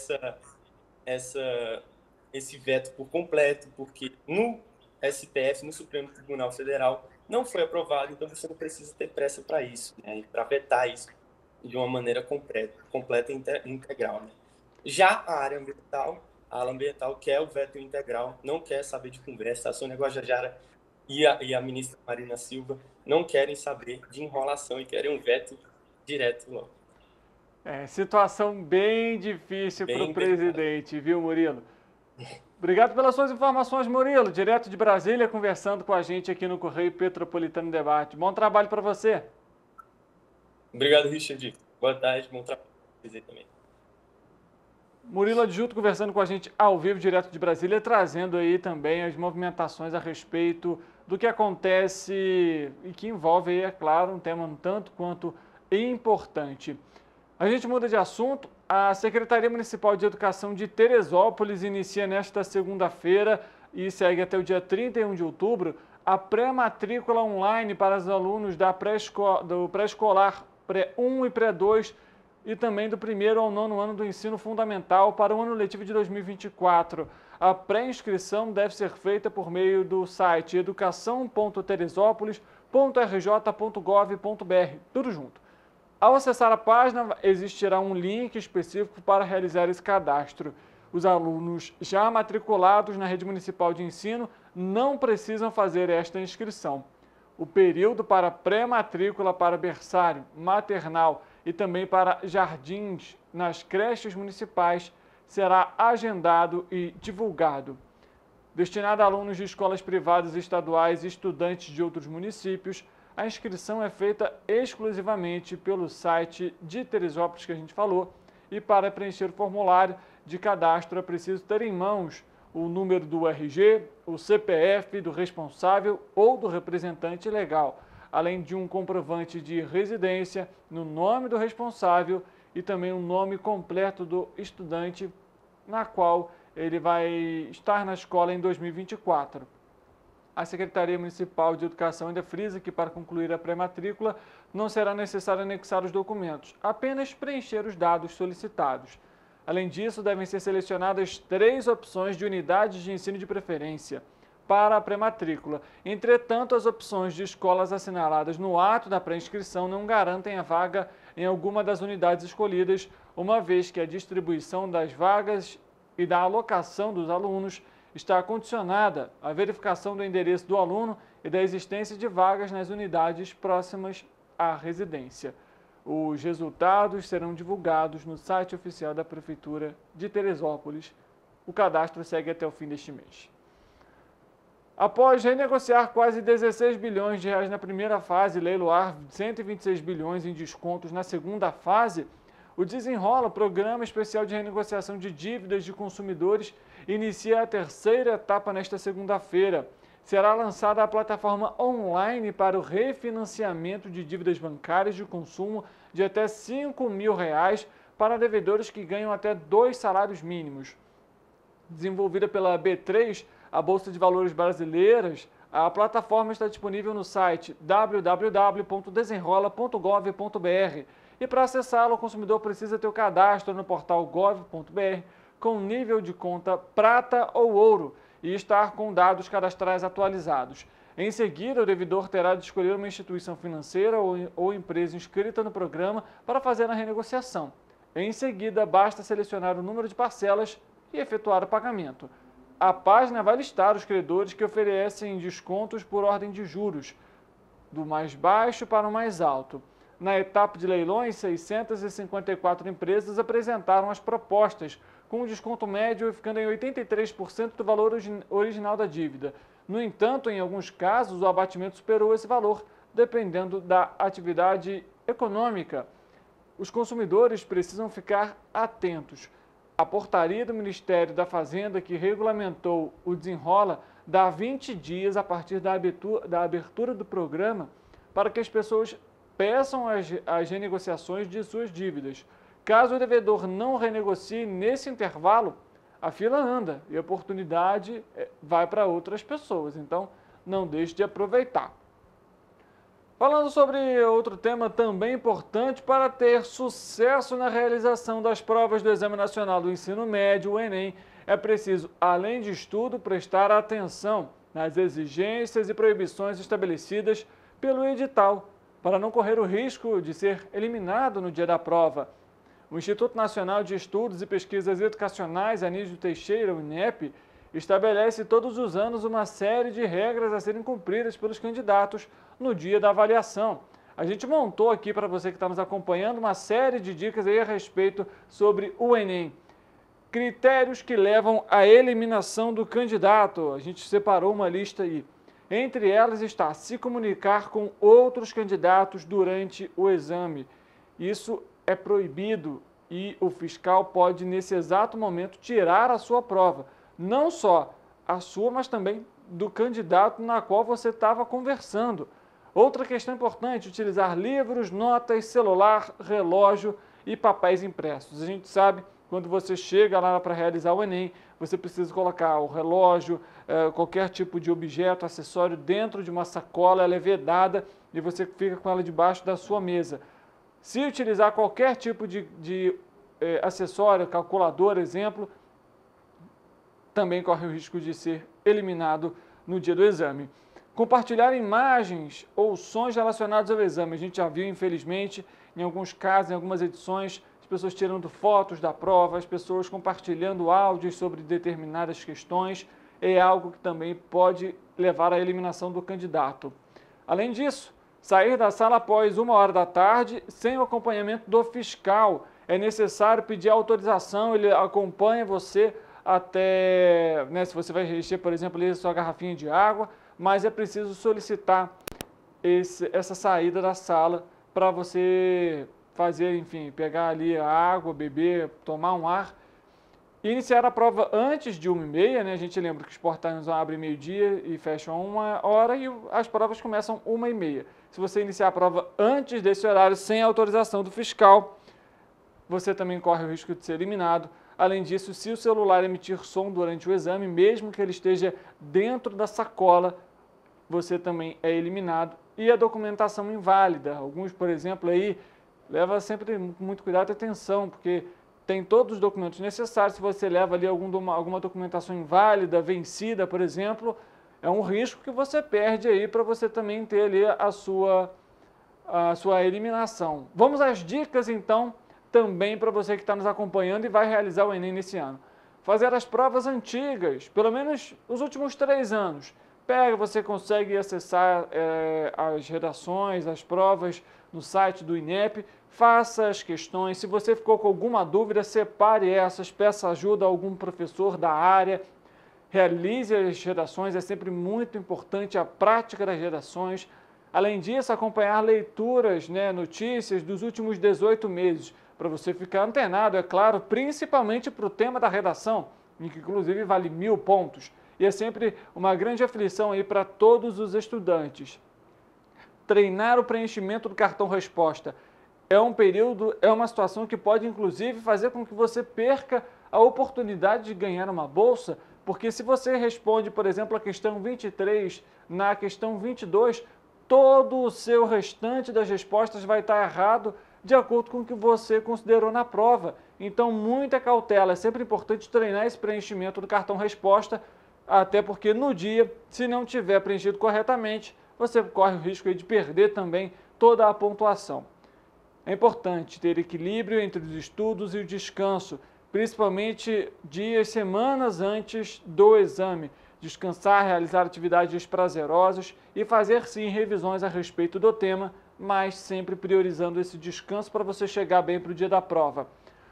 esse veto por completo, porque no STF, no Supremo Tribunal Federal, não foi aprovado, então você não precisa ter pressa para isso, né, para vetar isso de uma maneira completa e integral. Né? Já a área ambiental, a ala ambiental quer o veto integral, não quer saber de conversa. A Sônia Guajajara e a ministra Marina Silva não querem saber de enrolação e querem um veto direto logo. Situação bem difícil para o presidente, viu, Murilo? Obrigado pelas suas informações, Murilo. Direto de Brasília, conversando com a gente aqui no Correio Petropolitano Debate. Bom trabalho para você. Obrigado, Richard. Boa tarde, bom trabalho para você também. Murilo Adjuto conversando com a gente ao vivo, direto de Brasília, trazendo aí também as movimentações a respeito do que acontece e que envolve aí, é claro, um tema um tanto quanto importante. A gente muda de assunto. A Secretaria Municipal de Educação de Teresópolis inicia nesta segunda-feira e segue até o dia 31 de outubro a pré-matrícula online para os alunos do pré-escolar pré-1 e pré-2 e também do 1º ao 9º ano do ensino fundamental para o ano letivo de 2024. A pré-inscrição deve ser feita por meio do site educação.teresópolis.rj.gov.br, tudo junto. Ao acessar a página, existirá um link específico para realizar esse cadastro. Os alunos já matriculados na rede municipal de ensino não precisam fazer esta inscrição. O período para pré-matrícula para berçário, maternal e também para jardins nas creches municipais será agendado e divulgado. Destinado a alunos de escolas privadas estaduais e estudantes de outros municípios, a inscrição é feita exclusivamente pelo site de Teresópolis que a gente falou e para preencher o formulário de cadastro é preciso ter em mãos o número do RG, o CPF do responsável ou do representante legal, além de um comprovante de residência no nome do responsável e também o nome completo do estudante na qual ele vai estar na escola em 2024. a Secretaria Municipal de Educação ainda frisa que para concluir a pré-matrícula não será necessário anexar os documentos, apenas preencher os dados solicitados. Além disso, devem ser selecionadas 3 opções de unidades de ensino de preferência para a pré-matrícula. Entretanto, as opções de escolas assinaladas no ato da pré-inscrição não garantem a vaga em alguma das unidades escolhidas, uma vez que a distribuição das vagas e da alocação dos alunos está condicionada à verificação do endereço do aluno e da existência de vagas nas unidades próximas à residência. Os resultados serão divulgados no site oficial da Prefeitura de Teresópolis. O cadastro segue até o fim deste mês. Após renegociar quase 16 bilhões de reais na primeira fase e leiloar 126 bilhões em descontos na segunda fase, o Desenrola, Programa Especial de Renegociação de Dívidas de Consumidores, inicia a terceira etapa nesta segunda-feira. Será lançada a plataforma online para o refinanciamento de dívidas bancárias de consumo de até R$ 5.000 para devedores que ganham até 2 salários mínimos. Desenvolvida pela B3, a Bolsa de Valores Brasileiras, a plataforma está disponível no site www.desenrola.gov.br e para acessá-la o consumidor precisa ter o cadastro no portal gov.br com nível de conta prata ou ouro e estar com dados cadastrais atualizados. Em seguida, o devedor terá de escolher uma instituição financeira ou empresa inscrita no programa para fazer a renegociação. Em seguida, basta selecionar o número de parcelas e efetuar o pagamento. A página vai listar os credores que oferecem descontos por ordem de juros, do mais baixo para o mais alto. Na etapa de leilões, 654 empresas apresentaram as propostas, com um desconto médio ficando em 83% do valor original da dívida. No entanto, em alguns casos, o abatimento superou esse valor, dependendo da atividade econômica. Os consumidores precisam ficar atentos. A portaria do Ministério da Fazenda, que regulamentou o Desenrola, dá 20 dias a partir da abertura do programa para que as pessoas peçam as renegociações de suas dívidas. Caso o devedor não renegocie nesse intervalo, a fila anda e a oportunidade vai para outras pessoas. Então, não deixe de aproveitar. Falando sobre outro tema também importante para ter sucesso na realização das provas do Exame Nacional do Ensino Médio, o Enem, é preciso, além de estudo, prestar atenção nas exigências e proibições estabelecidas pelo edital, para não correr o risco de ser eliminado no dia da prova. O Instituto Nacional de Estudos e Pesquisas Educacionais, Anísio Teixeira, o INEP, estabelece todos os anos uma série de regras a serem cumpridas pelos candidatos no dia da avaliação. A gente montou aqui para você que está nos acompanhando uma série de dicas aí a respeito sobre o Enem. Critérios que levam à eliminação do candidato. A gente separou uma lista aí. Entre elas está se comunicar com outros candidatos durante o exame. Isso é proibido e o fiscal pode, nesse exato momento, tirar a sua prova. Não só a sua, mas também do candidato na qual você estava conversando. Outra questão importante, utilizar livros, notas, celular, relógio e papéis impressos. A gente sabe, quando você chega lá para realizar o Enem, você precisa colocar o relógio, qualquer tipo de objeto, acessório dentro de uma sacola, ela é vedada e você fica com ela debaixo da sua mesa. Se utilizar qualquer tipo de acessório, calculador, exemplo, também corre o risco de ser eliminado no dia do exame. Compartilhar imagens ou sons relacionados ao exame. A gente já viu, infelizmente, em alguns casos, em algumas edições, as pessoas tirando fotos da prova, as pessoas compartilhando áudios sobre determinadas questões. É algo que também pode levar à eliminação do candidato. Além disso, sair da sala após 13h da tarde sem o acompanhamento do fiscal. É necessário pedir autorização, ele acompanha você até, se você vai encher, por exemplo, ali a sua garrafinha de água, mas é preciso solicitar essa saída da sala para você fazer, enfim, pegar ali a água, beber, tomar um ar. Iniciar a prova antes de 1h30, A gente lembra que os portões abrem meio-dia e fecham 1h e as provas começam 1h30. Se você iniciar a prova antes desse horário, sem autorização do fiscal, você também corre o risco de ser eliminado. Além disso, se o celular emitir som durante o exame, mesmo que ele esteja dentro da sacola, você também é eliminado. E a documentação inválida. Alguns, por exemplo, aí leva sempre muito cuidado e atenção, porque tem todos os documentos necessários. Se você leva ali alguma documentação inválida, vencida, por exemplo, é um risco que você perde aí para você também ter ali a sua eliminação. Vamos às dicas, então, também para você que está nos acompanhando e vai realizar o Enem nesse ano. Fazer as provas antigas, pelo menos os últimos 3 anos. Você consegue acessar as redações, as provas no site do INEP, faça as questões. Se você ficou com alguma dúvida, separe essas, peça ajuda a algum professor da área, realize as redações, é sempre muito importante a prática das redações. Além disso, acompanhar leituras, notícias dos últimos 18 meses, para você ficar antenado, é claro, principalmente para o tema da redação, em que inclusive vale 1000 pontos. E é sempre uma grande aflição aí para todos os estudantes. Treinar o preenchimento do cartão resposta é uma situação que pode inclusive fazer com que você perca a oportunidade de ganhar uma bolsa, porque se você responde, por exemplo, a questão 23, na questão 22, todo o seu restante das respostas vai estar errado de acordo com o que você considerou na prova. Então, muita cautela, é sempre importante treinar esse preenchimento do cartão resposta, até porque no dia, se não tiver preenchido corretamente, você corre o risco de perder também toda a pontuação. É importante ter equilíbrio entre os estudos e o descanso, principalmente dias, semanas antes do exame. Descansar, realizar atividades prazerosas e fazer sim revisões a respeito do tema, mas sempre priorizando esse descanso para você chegar bem para o dia da prova.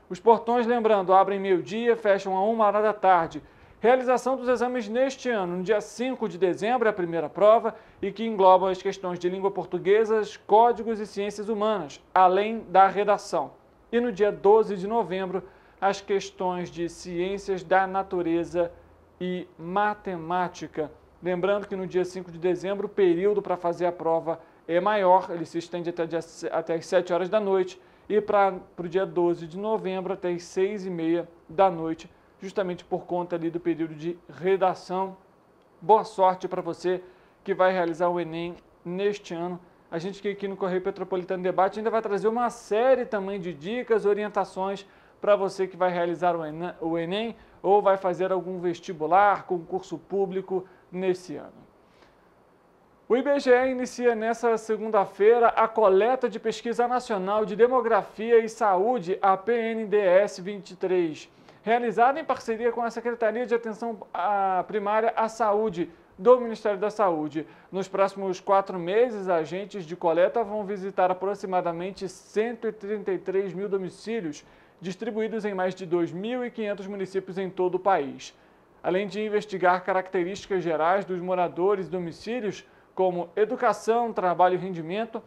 Os portões, lembrando, abrem meio-dia, fecham a 1h da tarde. Realização dos exames neste ano, no dia 5 de dezembro, é a primeira prova, e que englobam as questões de língua portuguesa, códigos e ciências humanas, além da redação. E no dia 12 de novembro, as questões de ciências da natureza e matemática. Lembrando que no dia 5 de dezembro, o período para fazer a prova é maior, ele se estende até as 7 horas da noite, e para o dia 12 de novembro, até as 6h30 da noite, justamente por conta ali do período de redação. Boa sorte para você que vai realizar o Enem neste ano. A gente aqui no Correio Petropolitano Debate ainda vai trazer uma série também de dicas, orientações para você que vai realizar o Enem ou vai fazer algum vestibular, concurso público nesse ano. O IBGE inicia nesta segunda-feira a coleta de Pesquisa Nacional de Demografia e Saúde, a PNDS 23. Realizada em parceria com a Secretaria de Atenção Primária à Saúde do Ministério da Saúde. Nos próximos 4 meses, agentes de coleta vão visitar aproximadamente 133 mil domicílios, distribuídos em mais de 2.500 municípios em todo o país. Além de investigar características gerais dos moradores e domicílios, como educação, trabalho e rendimento,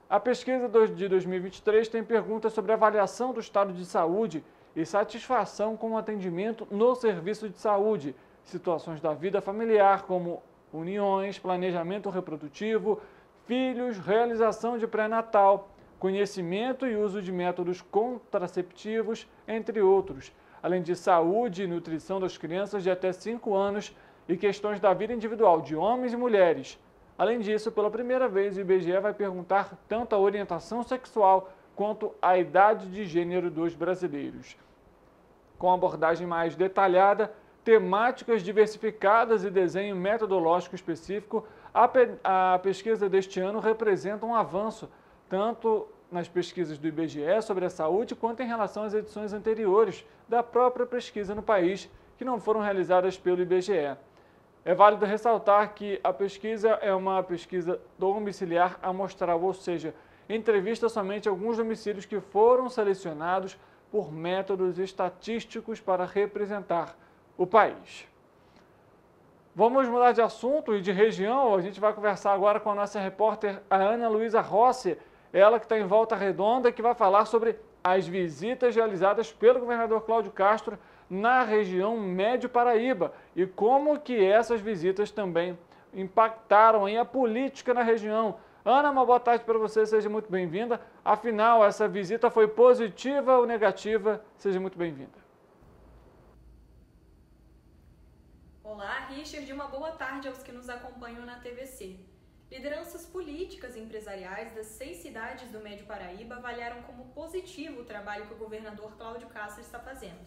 a pesquisa de 2023 tem perguntas sobre avaliação do estado de saúde e satisfação com o atendimento no serviço de saúde, situações da vida familiar, como uniões, planejamento reprodutivo, filhos, realização de pré-natal, conhecimento e uso de métodos contraceptivos, entre outros, além de saúde e nutrição das crianças de até 5 anos e questões da vida individual de homens e mulheres. Além disso, pela primeira vez, o IBGE vai perguntar tanto a orientação sexual quanto a idade de gênero dos brasileiros. Com abordagem mais detalhada, temáticas diversificadas e desenho metodológico específico, a pesquisa deste ano representa um avanço, tanto nas pesquisas do IBGE sobre a saúde, quanto em relação às edições anteriores da própria pesquisa no país, que não foram realizadas pelo IBGE. É válido ressaltar que a pesquisa é uma pesquisa domiciliar amostral, ou seja, entrevista somente alguns domicílios que foram selecionados por métodos estatísticos para representar o país. Vamos mudar de assunto e de região. A gente vai conversar agora com a nossa repórter, a Ana Luísa Rossi, ela que está em Volta Redonda, que vai falar sobre as visitas realizadas pelo governador Cláudio Castro na região Médio Paraíba e como que essas visitas também impactaram aí a política na região. Ana, uma boa tarde para você, seja muito bem-vinda. Afinal, essa visita foi positiva ou negativa? Seja muito bem-vinda. Olá, Richard, uma boa tarde aos que nos acompanham na TVC. Lideranças políticas e empresariais das 6 cidades do Médio Paraíba avaliaram como positivo o trabalho que o governador Cláudio Castro está fazendo.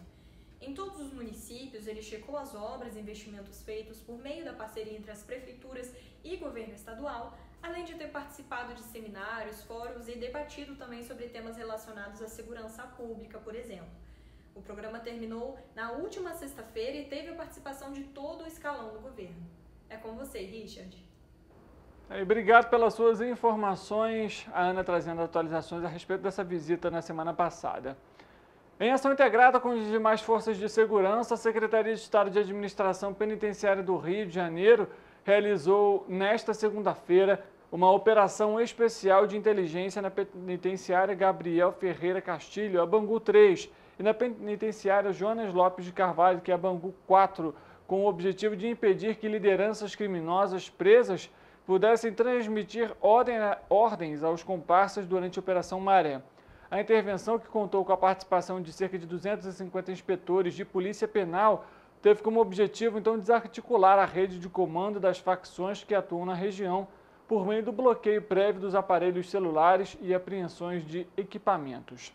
Em todos os municípios, ele checou as obras e investimentos feitos por meio da parceria entre as prefeituras e governo estadual, além de ter participado de seminários, fóruns e debatido também sobre temas relacionados à segurança pública, por exemplo. O programa terminou na última sexta-feira e teve a participação de todo o escalão do governo. É com você, Richard. Obrigado pelas suas informações, a Ana trazendo atualizações a respeito dessa visita na semana passada. Em ação integrada com as demais forças de segurança, a Secretaria de Estado de Administração Penitenciária do Rio de Janeiro realizou nesta segunda-feira uma operação especial de inteligência na penitenciária Gabriel Ferreira Castilho, a Bangu 3, e na penitenciária Jonas Lopes de Carvalho, que é a Bangu 4, com o objetivo de impedir que lideranças criminosas presas pudessem transmitir ordens aos comparsas durante a Operação Maré. A intervenção, que contou com a participação de cerca de 250 inspetores de polícia penal, teve como objetivo, então, desarticular a rede de comando das facções que atuam na região por meio do bloqueio prévio dos aparelhos celulares e apreensões de equipamentos.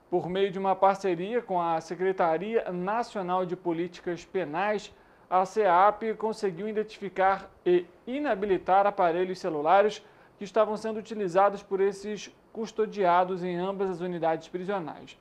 Por meio de uma parceria com a Secretaria Nacional de Políticas Penais, a SEAP conseguiu identificar e inabilitar aparelhos celulares que estavam sendo utilizados por esses custodiados em ambas as unidades prisionais.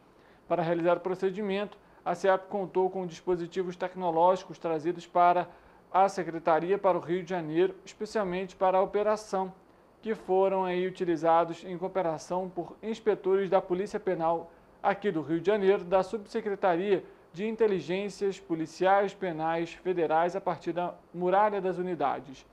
Para realizar o procedimento, a SEAP contou com dispositivos tecnológicos trazidos para a Secretaria para o Rio de Janeiro, especialmente para a operação, que foram aí utilizados em cooperação por inspetores da Polícia Penal aqui do Rio de Janeiro, da Subsecretaria de Inteligências Policiais Penais Federais a partir da muralha das unidades.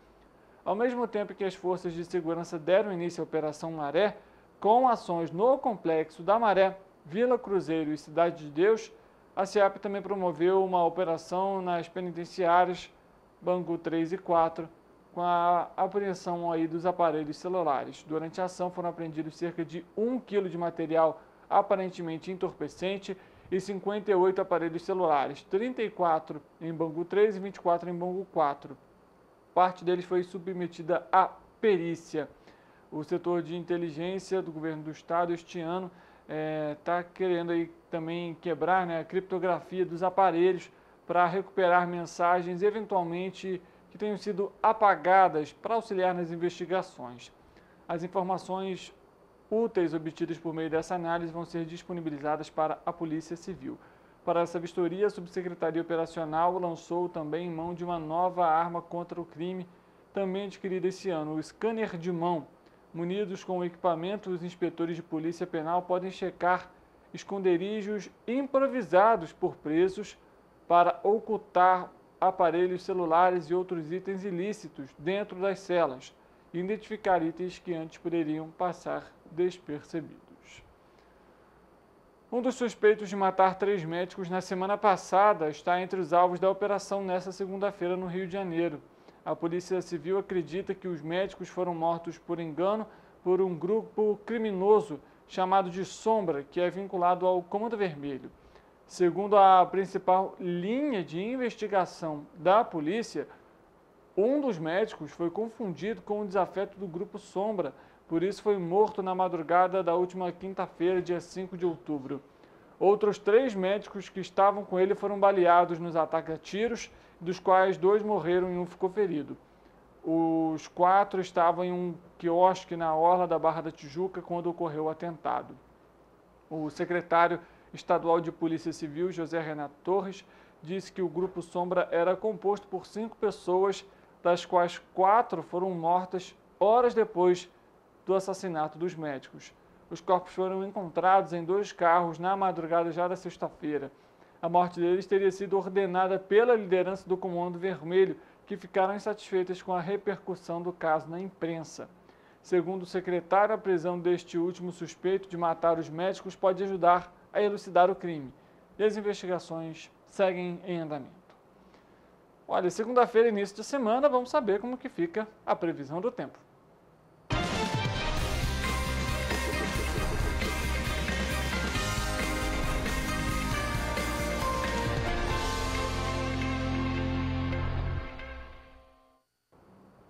Ao mesmo tempo que as forças de segurança deram início à Operação Maré, com ações no Complexo da Maré, Vila Cruzeiro e Cidade de Deus, a SEAP também promoveu uma operação nas penitenciárias Bangu 3 e 4, com a apreensão aí dos aparelhos celulares. Durante a ação foram apreendidos cerca de 1 kg de material aparentemente entorpecente e 58 aparelhos celulares, 34 em Bangu 3 e 24 em Bangu 4. Parte deles foi submetida à perícia. O setor de inteligência do governo do estado este ano está querendo aí também quebrar, né, a criptografia dos aparelhos para recuperar mensagens eventualmente que tenham sido apagadas para auxiliar nas investigações. As informações úteis obtidas por meio dessa análise vão ser disponibilizadas para a Polícia Civil. Para essa vistoria, a Subsecretaria Operacional lançou também em mão de uma nova arma contra o crime, também adquirida esse ano, o scanner de mão. Munidos com o equipamento, os inspetores de polícia penal podem checar esconderijos improvisados por presos para ocultar aparelhos celulares e outros itens ilícitos dentro das celas e identificar itens que antes poderiam passar despercebidos. Um dos suspeitos de matar 3 médicos na semana passada está entre os alvos da operação nesta segunda-feira no Rio de Janeiro. A Polícia Civil acredita que os médicos foram mortos por engano por um grupo criminoso chamado de Sombra, que é vinculado ao Comando Vermelho. Segundo a principal linha de investigação da polícia, um dos médicos foi confundido com o desafeto do grupo Sombra, por isso foi morto na madrugada da última quinta-feira, dia 5 de outubro. Outros 3 médicos que estavam com ele foram baleados nos ataques a tiros, dos quais 2 morreram e 1 ficou ferido. Os 4 estavam em um quiosque na orla da Barra da Tijuca quando ocorreu o atentado. O secretário estadual de Polícia Civil, José Renato Torres, disse que o grupo Sombra era composto por 5 pessoas, das quais 4 foram mortas horas depois do assassinato dos médicos. Os corpos foram encontrados em 2 carros na madrugada já da sexta-feira. A morte deles teria sido ordenada pela liderança do Comando Vermelho, que ficaram insatisfeitas com a repercussão do caso na imprensa. Segundo o secretário, a prisão deste último suspeito de matar os médicos pode ajudar a elucidar o crime. E as investigações seguem em andamento. Olha, segunda-feira, início de semana, vamos saber como que fica a previsão do tempo.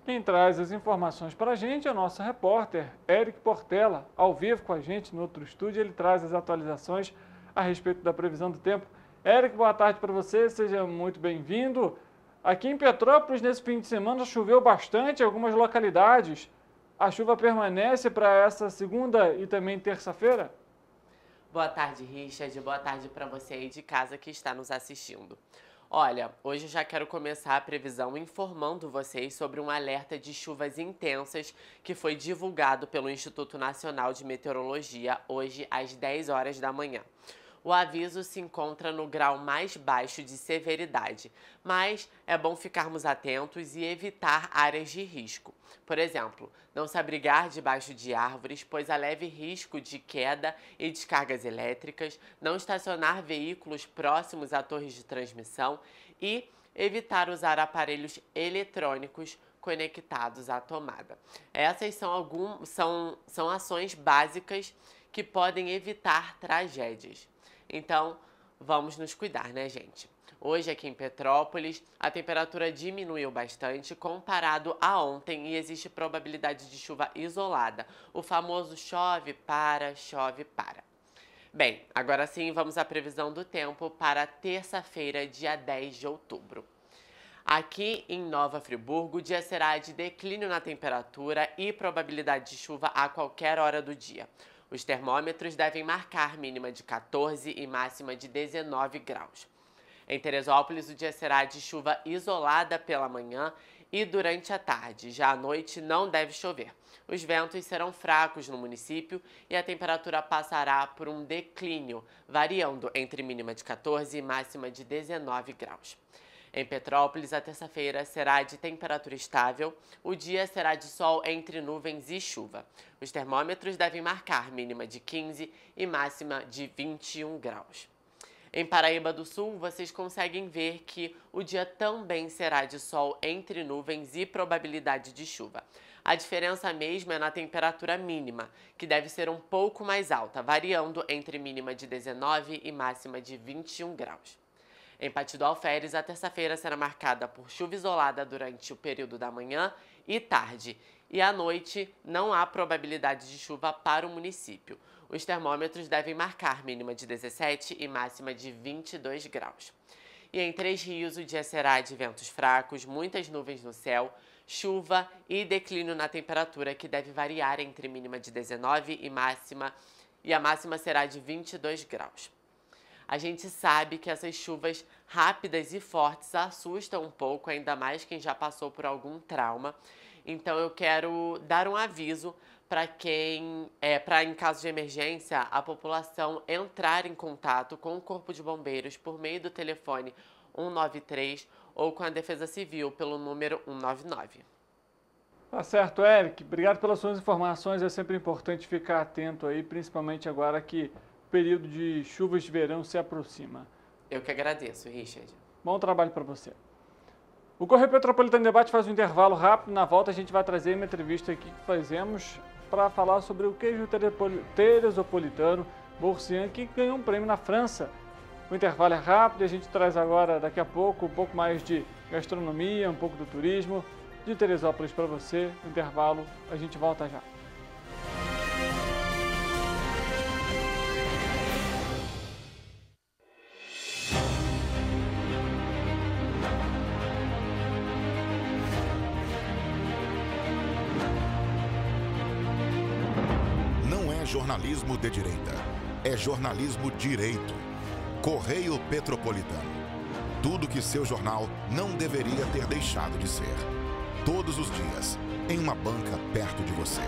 Quem traz as informações para a gente é o nosso repórter Eric Portela, ao vivo com a gente no outro estúdio. Ele traz as atualizações a respeito da previsão do tempo. Eric, boa tarde para você, seja muito bem-vindo. Aqui em Petrópolis, nesse fim de semana, choveu bastante em algumas localidades. A chuva permanece para essa segunda e também terça-feira? Boa tarde, Richard. Boa tarde para você aí de casa que está nos assistindo. Olha, hoje eu já quero começar a previsão informando vocês sobre um alerta de chuvas intensas que foi divulgado pelo Instituto Nacional de Meteorologia hoje às 10 horas da manhã. O aviso se encontra no grau mais baixo de severidade, mas é bom ficarmos atentos e evitar áreas de risco. Por exemplo, não se abrigar debaixo de árvores, pois há leve risco de queda e descargas elétricas, não estacionar veículos próximos a torres de transmissão e evitar usar aparelhos eletrônicos conectados à tomada. Essas são ações básicas que podem evitar tragédias. Então, vamos nos cuidar, né, gente? Hoje, aqui em Petrópolis, a temperatura diminuiu bastante comparado a ontem e existe probabilidade de chuva isolada. O famoso chove, para. Bem, agora sim, vamos à previsão do tempo para terça-feira, dia 10 de outubro. Aqui em Nova Friburgo, o dia será de declínio na temperatura e probabilidade de chuva a qualquer hora do dia. Os termômetros devem marcar mínima de 14 e máxima de 19 graus. Em Teresópolis, o dia será de chuva isolada pela manhã e durante a tarde. Já à noite não deve chover. Os ventos serão fracos no município e a temperatura passará por um declínio, variando entre mínima de 14 e máxima de 19 graus. Em Petrópolis, a terça-feira será de temperatura estável, o dia será de sol entre nuvens e chuva. Os termômetros devem marcar mínima de 15 e máxima de 21 graus. Em Paraíba do Sul, vocês conseguem ver que o dia também será de sol entre nuvens e probabilidade de chuva. A diferença mesmo é na temperatura mínima, que deve ser um pouco mais alta, variando entre mínima de 19 e máxima de 21 graus. Em Partido Alferes, a terça-feira será marcada por chuva isolada durante o período da manhã e tarde. E à noite não há probabilidade de chuva para o município. Os termômetros devem marcar mínima de 17 e máxima de 22 graus. E em Três Rios, o dia será de ventos fracos, muitas nuvens no céu, chuva e declínio na temperatura, que deve variar entre mínima de 19 e a máxima será de 22 graus. A gente sabe que essas chuvas rápidas e fortes assustam um pouco, ainda mais quem já passou por algum trauma. Então eu quero dar um aviso para em caso de emergência, a população entrar em contato com o Corpo de Bombeiros por meio do telefone 193 ou com a Defesa Civil pelo número 199. Tá certo, Eric. Obrigado pelas suas informações. É sempre importante ficar atento aí, principalmente agora que o período de chuvas de verão se aproxima. Eu que agradeço, Richard. Bom trabalho para você. O Correio Petropolitano Debate faz um intervalo rápido. Na volta a gente vai trazer uma entrevista aqui que fazemos para falar sobre o queijo teresopolitano Boursian, que ganhou um prêmio na França. O intervalo é rápido e a gente traz agora, daqui a pouco, um pouco mais de gastronomia, um pouco do turismo de Teresópolis para você. No intervalo, a gente volta já. Jornalismo de direita. É jornalismo direito. Correio Petropolitano. Tudo que seu jornal não deveria ter deixado de ser. Todos os dias, em uma banca perto de você.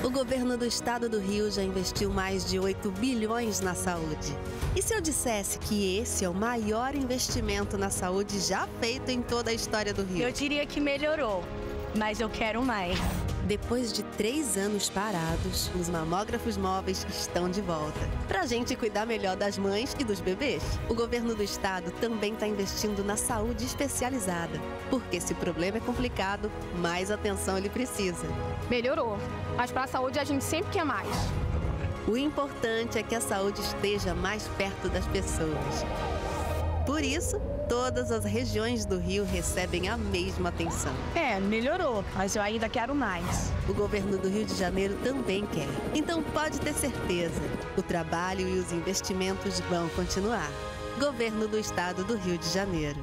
O governo do estado do Rio já investiu mais de 8 bilhões na saúde. E se eu dissesse que esse é o maior investimento na saúde já feito em toda a história do Rio? Eu diria que melhorou, mas eu quero mais. Depois de 3 anos parados, os mamógrafos móveis estão de volta. Pra gente cuidar melhor das mães e dos bebês. O governo do estado também está investindo na saúde especializada. Porque se o problema é complicado, mais atenção ele precisa. Melhorou, mas para a saúde a gente sempre quer mais. O importante é que a saúde esteja mais perto das pessoas. Por isso, todas as regiões do Rio recebem a mesma atenção. Melhorou, mas eu ainda quero mais. O governo do Rio de Janeiro também quer. Então pode ter certeza, o trabalho e os investimentos vão continuar. Governo do Estado do Rio de Janeiro.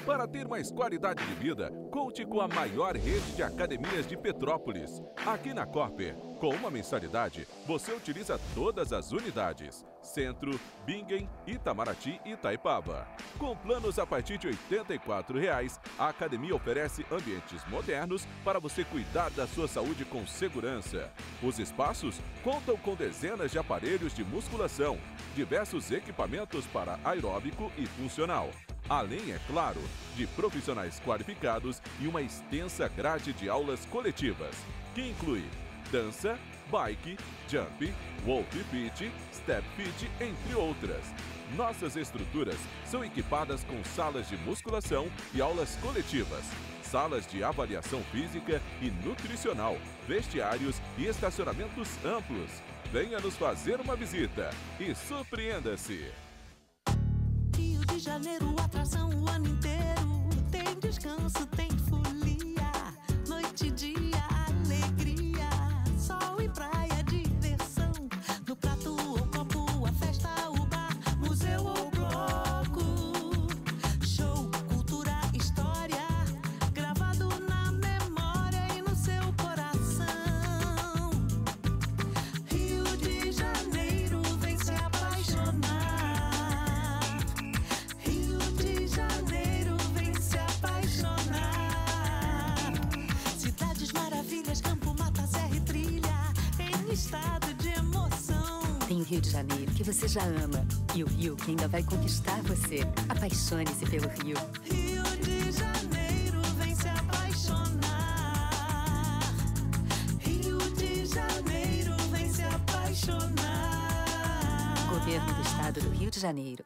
Para ter mais qualidade de vida, conte com a maior rede de academias de Petrópolis. Aqui na Cooper, com uma mensalidade, você utiliza todas as unidades. Centro, Bingen, Itamaraty e Itaipava. Com planos a partir de R$ 84,00, a academia oferece ambientes modernos para você cuidar da sua saúde com segurança. Os espaços contam com dezenas de aparelhos de musculação, diversos equipamentos para aeróbico e funcional. Além, é claro, de profissionais qualificados e uma extensa grade de aulas coletivas, que inclui dança, bike, jump, wolf fit, step fit, entre outras. Nossas estruturas são equipadas com salas de musculação e aulas coletivas, salas de avaliação física e nutricional, vestiários e estacionamentos amplos. Venha nos fazer uma visita e surpreenda-se! Rio de Janeiro, atração o ano inteiro. Tem descanso, tem folia. Noite e dia, alegria. Sol e praia, diversão. No prato ou copo, a festa, o bar, museu ou bloco. Show, cultura, história. Gravado na memória e no seu coração. Rio de Janeiro, vem se apaixonar. Campo, mata, serra e trilha, em estado de emoção. Tem o Rio de Janeiro, que você já ama, e o Rio, que ainda vai conquistar você. Apaixone-se pelo Rio. Rio de Janeiro, vem se apaixonar. Rio de Janeiro, vem se apaixonar. Governo do Estado do Rio de Janeiro.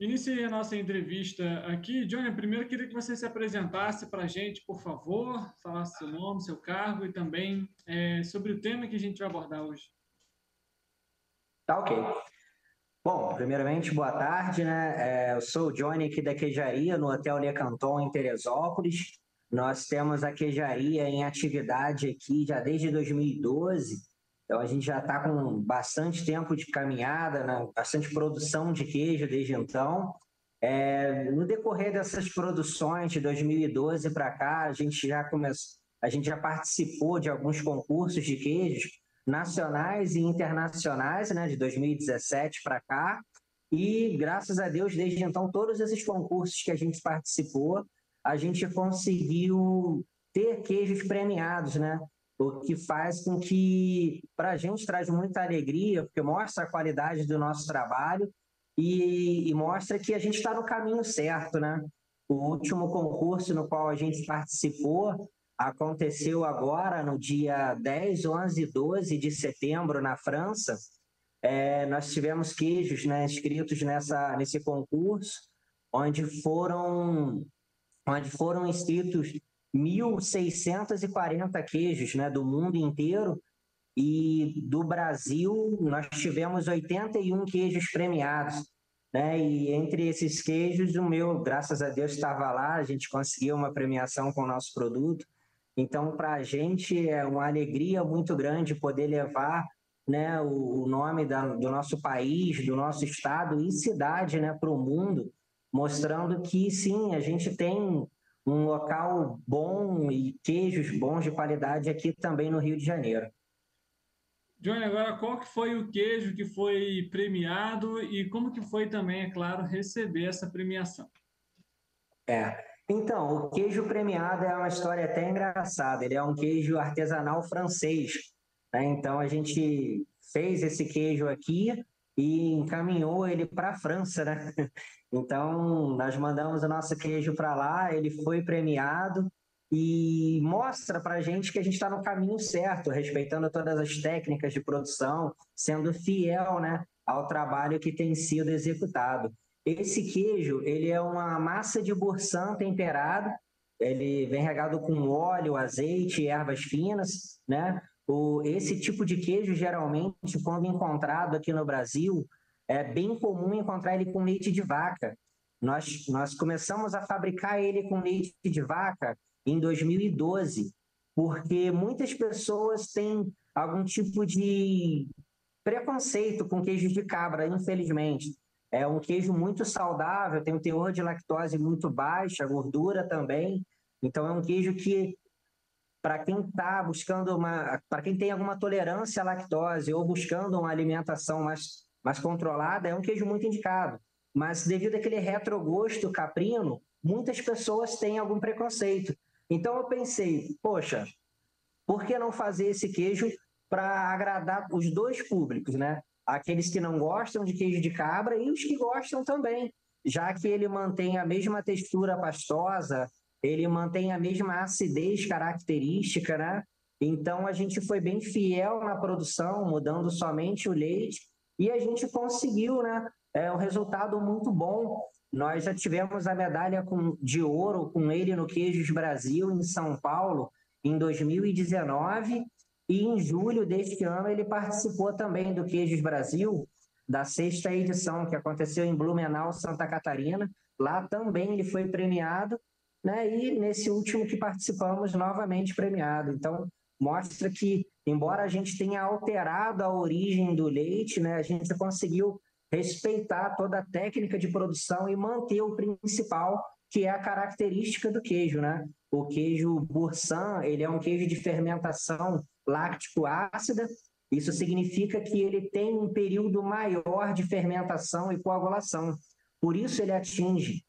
Iniciei a nossa entrevista aqui. Johnny, primeiro queria que você se apresentasse para a gente, por favor, falasse seu nome, seu cargo e também sobre o tema que a gente vai abordar hoje. Tá ok. Bom, primeiramente, boa tarde, né? Eu sou o Johnny aqui da Queijaria, no Hotel Le Canton, em Teresópolis. Nós temos a queijaria em atividade aqui já desde 2012. Então, a gente já está com bastante tempo de caminhada, né? Bastante produção de queijo desde então. No decorrer dessas produções de 2012 para cá, a gente já participou de alguns concursos de queijos nacionais e internacionais, né? De 2017 para cá. E, graças a Deus, desde então, todos esses concursos que a gente participou, a gente conseguiu ter queijos premiados, né? O que faz com que, para a gente, traz muita alegria, porque mostra a qualidade do nosso trabalho e mostra que a gente está no caminho certo, né? O último concurso no qual a gente participou aconteceu agora, no dia 10, 11 e 12 de setembro, na França. Nós tivemos queijos, né, inscritos nesse concurso, onde foram inscritos 1.640 queijos, né, do mundo inteiro, e do Brasil nós tivemos 81 queijos premiados, né, e entre esses queijos o meu, graças a Deus, estava lá. A gente conseguiu uma premiação com o nosso produto. Então, para a gente é uma alegria muito grande poder levar, né, o nome do nosso país, do nosso estado e cidade, né, para o mundo, mostrando que sim, a gente tem um local bom e queijos bons de qualidade aqui também no Rio de Janeiro. Johnny, agora qual que foi o queijo que foi premiado e como que foi também, é claro, receber essa premiação? Então, o queijo premiado é uma história até engraçada. Ele é um queijo artesanal francês, né? Então, a gente fez esse queijo aqui e encaminhou ele para a França, né? Então, nós mandamos o nosso queijo para lá, ele foi premiado e mostra para a gente que a gente está no caminho certo, respeitando todas as técnicas de produção, sendo fiel, né, ao trabalho que tem sido executado. Esse queijo, ele é uma massa de Boursin temperada, ele vem regado com óleo, azeite e ervas finas, né? Esse tipo de queijo, geralmente, quando encontrado aqui no Brasil, é bem comum encontrar ele com leite de vaca. Nós começamos a fabricar ele com leite de vaca em 2012, porque muitas pessoas têm algum tipo de preconceito com queijo de cabra, infelizmente. É um queijo muito saudável, tem um teor de lactose muito baixo, a gordura também. Então, é um queijo que, para quem está buscando para quem tem alguma tolerância à lactose ou buscando uma alimentação mais controlada, é um queijo muito indicado. Mas, devido àquele retrogosto caprino, muitas pessoas têm algum preconceito. Então, eu pensei, poxa, por que não fazer esse queijo para agradar os dois públicos, né? Aqueles que não gostam de queijo de cabra e os que gostam também, já que ele mantém a mesma textura pastosa, ele mantém a mesma acidez característica, né? Então, a gente foi bem fiel na produção, mudando somente o leite, e a gente conseguiu, né? Um resultado muito bom. Nós já tivemos a medalha de ouro com ele no Queijos Brasil, em São Paulo, em 2019, e em julho deste ano ele participou também do Queijos Brasil, da 6ª edição, que aconteceu em Blumenau, Santa Catarina. Lá também ele foi premiado, né? E nesse último que participamos, novamente premiado. Então, mostra que, embora a gente tenha alterado a origem do leite, né, a gente conseguiu respeitar toda a técnica de produção e manter o principal, que é a característica do queijo, né? O queijo Boursin, ele é um queijo de fermentação láctico-ácida. Isso significa que ele tem um período maior de fermentação e coagulação. Por isso ele atinge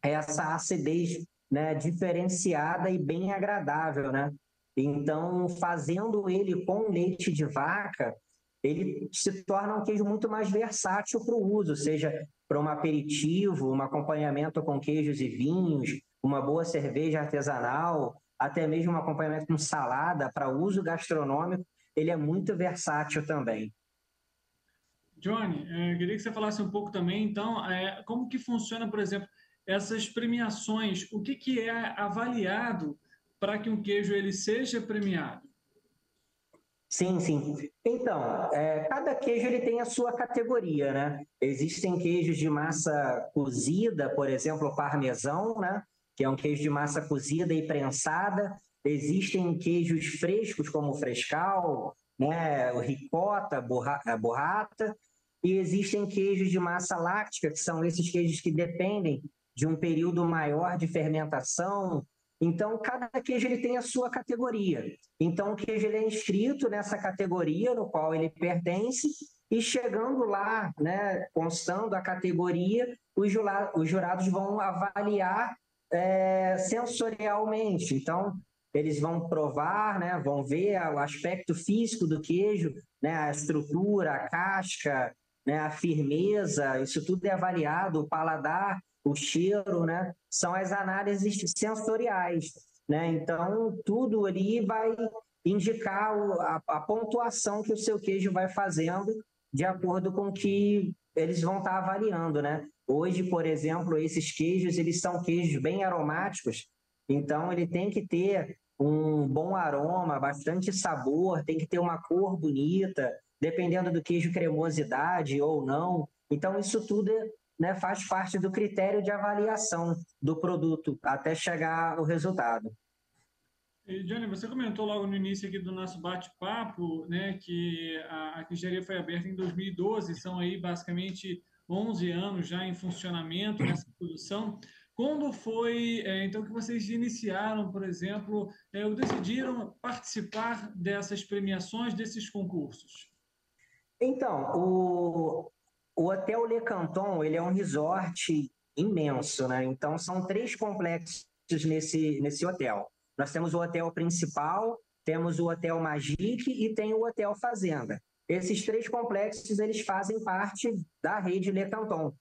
essa acidez, né, diferenciada e bem agradável, né? Então, fazendo ele com leite de vaca, ele se torna um queijo muito mais versátil para o uso, seja para um aperitivo, um acompanhamento com queijos e vinhos, uma boa cerveja artesanal, até mesmo um acompanhamento com salada para uso gastronômico. Ele é muito versátil também. Johnny, queria que você falasse um pouco também, então, como que funciona, por exemplo, essas premiações? O que é avaliado para que um queijo ele seja premiado? Sim, sim. Então, cada queijo ele tem a sua categoria, né? Existem queijos de massa cozida, por exemplo, o parmesão, né? Que é um queijo de massa cozida e prensada. Existem queijos frescos, como o frescal, né? O ricota, burrata. E existem queijos de massa láctica, que são esses queijos que dependem de um período maior de fermentação. Então, cada queijo ele tem a sua categoria. Então, o queijo ele é inscrito nessa categoria no qual ele pertence, e chegando lá, né, constando a categoria, os jurados vão avaliar sensorialmente. Então, eles vão provar, né, vão ver o aspecto físico do queijo, né, a estrutura, a casca, né, a firmeza, isso tudo é avaliado, o paladar, o cheiro, né? São as análises sensoriais, né? Então, tudo ali vai indicar a pontuação que o seu queijo vai fazendo de acordo com o que eles vão estar avaliando, né? Hoje, por exemplo, esses queijos, eles são queijos bem aromáticos, então ele tem que ter um bom aroma, bastante sabor, tem que ter uma cor bonita, dependendo do queijo, cremosidade ou não. Então, isso tudo né, faz parte do critério de avaliação do produto até chegar ao resultado. E, Johnny, você comentou logo no início aqui do nosso bate-papo, né, que a queijaria foi aberta em 2012, são aí basicamente 11 anos já em funcionamento nessa produção. Quando foi, então, que vocês iniciaram, por exemplo, ou decidiram participar dessas premiações, desses concursos? Então, o Hotel Le Canton, ele é um resort imenso, né? Então, são 3 complexos nesse hotel. Nós temos o hotel principal, temos o Hotel Magique e tem o Hotel Fazenda. Esses 3 complexos, eles fazem parte da rede Le Canton.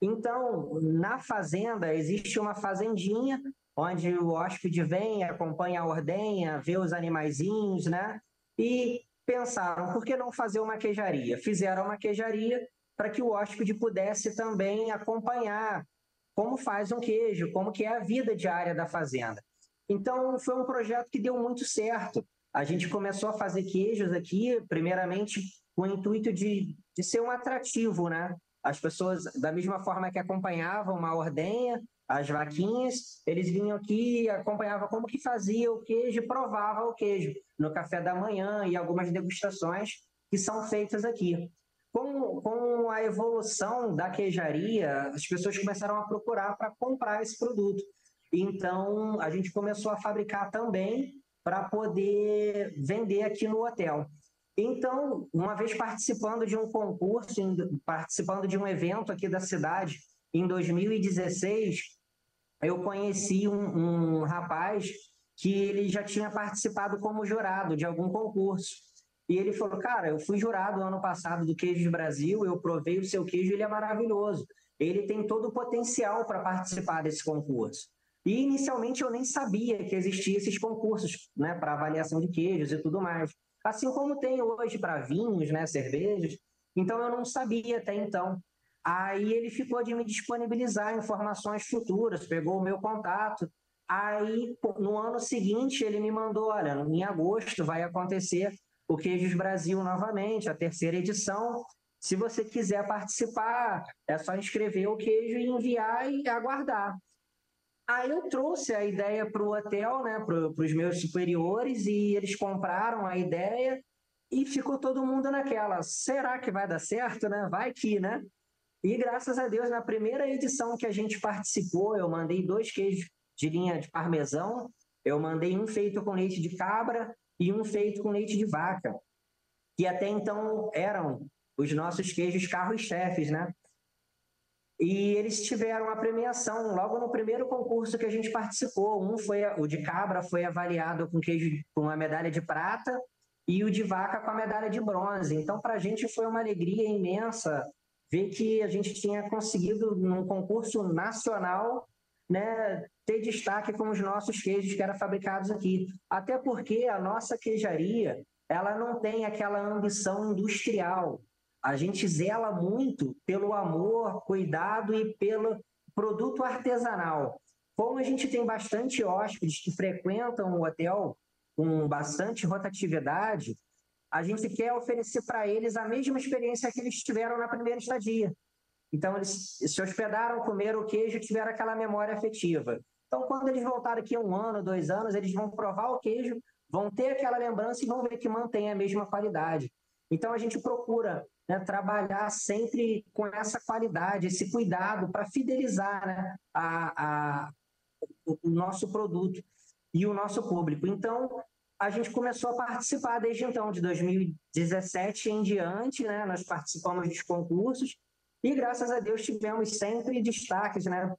Então, na fazenda, existe uma fazendinha, onde o hóspede vem, acompanha a ordenha, vê os animaizinhos, né? E pensaram, por que não fazer uma queijaria? Fizeram uma queijaria, para que o hóspede pudesse também acompanhar como faz um queijo, como que é a vida diária da fazenda. Então, foi um projeto que deu muito certo. A gente começou a fazer queijos aqui, primeiramente, com o intuito de ser um atrativo, né? As pessoas, da mesma forma que acompanhavam uma ordenha, as vaquinhas, eles vinham aqui e acompanhavam como que fazia o queijo, provavam o queijo no café da manhã e algumas degustações que são feitas aqui. Com a evolução da queijaria, as pessoas começaram a procurar para comprar esse produto. Então, a gente começou a fabricar também para poder vender aqui no hotel. Então, uma vez participando de um concurso, participando de um evento aqui da cidade, em 2016, eu conheci um rapaz que ele já tinha participado como jurado de algum concurso. E ele falou, cara, eu fui jurado ano passado do Queijos Brasil, eu provei o seu queijo, ele é maravilhoso. Ele tem todo o potencial para participar desse concurso. E inicialmente eu nem sabia que existiam esses concursos, né, para avaliação de queijos e tudo mais. Assim como tem hoje para vinhos, né, cervejas. Então eu não sabia até então. Aí ele ficou de me disponibilizar informações futuras, pegou o meu contato. Aí no ano seguinte ele me mandou, olha, em agosto vai acontecer o Queijos Brasil novamente, a 3ª edição. Se você quiser participar, é só inscrever o queijo e enviar e aguardar. Aí eu trouxe a ideia para o hotel, né, para os meus superiores, e eles compraram a ideia e ficou todo mundo naquela. Será que vai dar certo, né? Vai que, né? E graças a Deus, na primeira edição que a gente participou, eu mandei 2 queijos de linha de parmesão, eu mandei um feito com leite de cabra e um feito com leite de vaca, que até então eram os nossos queijos carro-chefes, né? E eles tiveram a premiação logo no primeiro concurso que a gente participou. O de cabra foi avaliado com queijo com a medalha de prata e o de vaca com a medalha de bronze. Então, para a gente foi uma alegria imensa ver que a gente tinha conseguido, num concurso nacional, né, ter destaque com os nossos queijos que eram fabricados aqui. Até porque a nossa queijaria, ela não tem aquela ambição industrial. A gente zela muito pelo amor, cuidado e pelo produto artesanal. Como a gente tem bastante hóspedes que frequentam o hotel com bastante rotatividade, a gente quer oferecer para eles a mesma experiência que eles tiveram na primeira estadia. Então, eles se hospedaram, comeram o queijo e tiveram aquela memória afetiva. Então, quando eles voltarem aqui 1 ano, 2 anos, eles vão provar o queijo, vão ter aquela lembrança e vão ver que mantém a mesma qualidade. Então, a gente procura, né, trabalhar sempre com essa qualidade, esse cuidado para fidelizar, né, o nosso produto e o nosso público. Então, a gente começou a participar desde então, de 2017 em diante, né, nós participamos dos concursos e, graças a Deus, tivemos sempre destaques, né,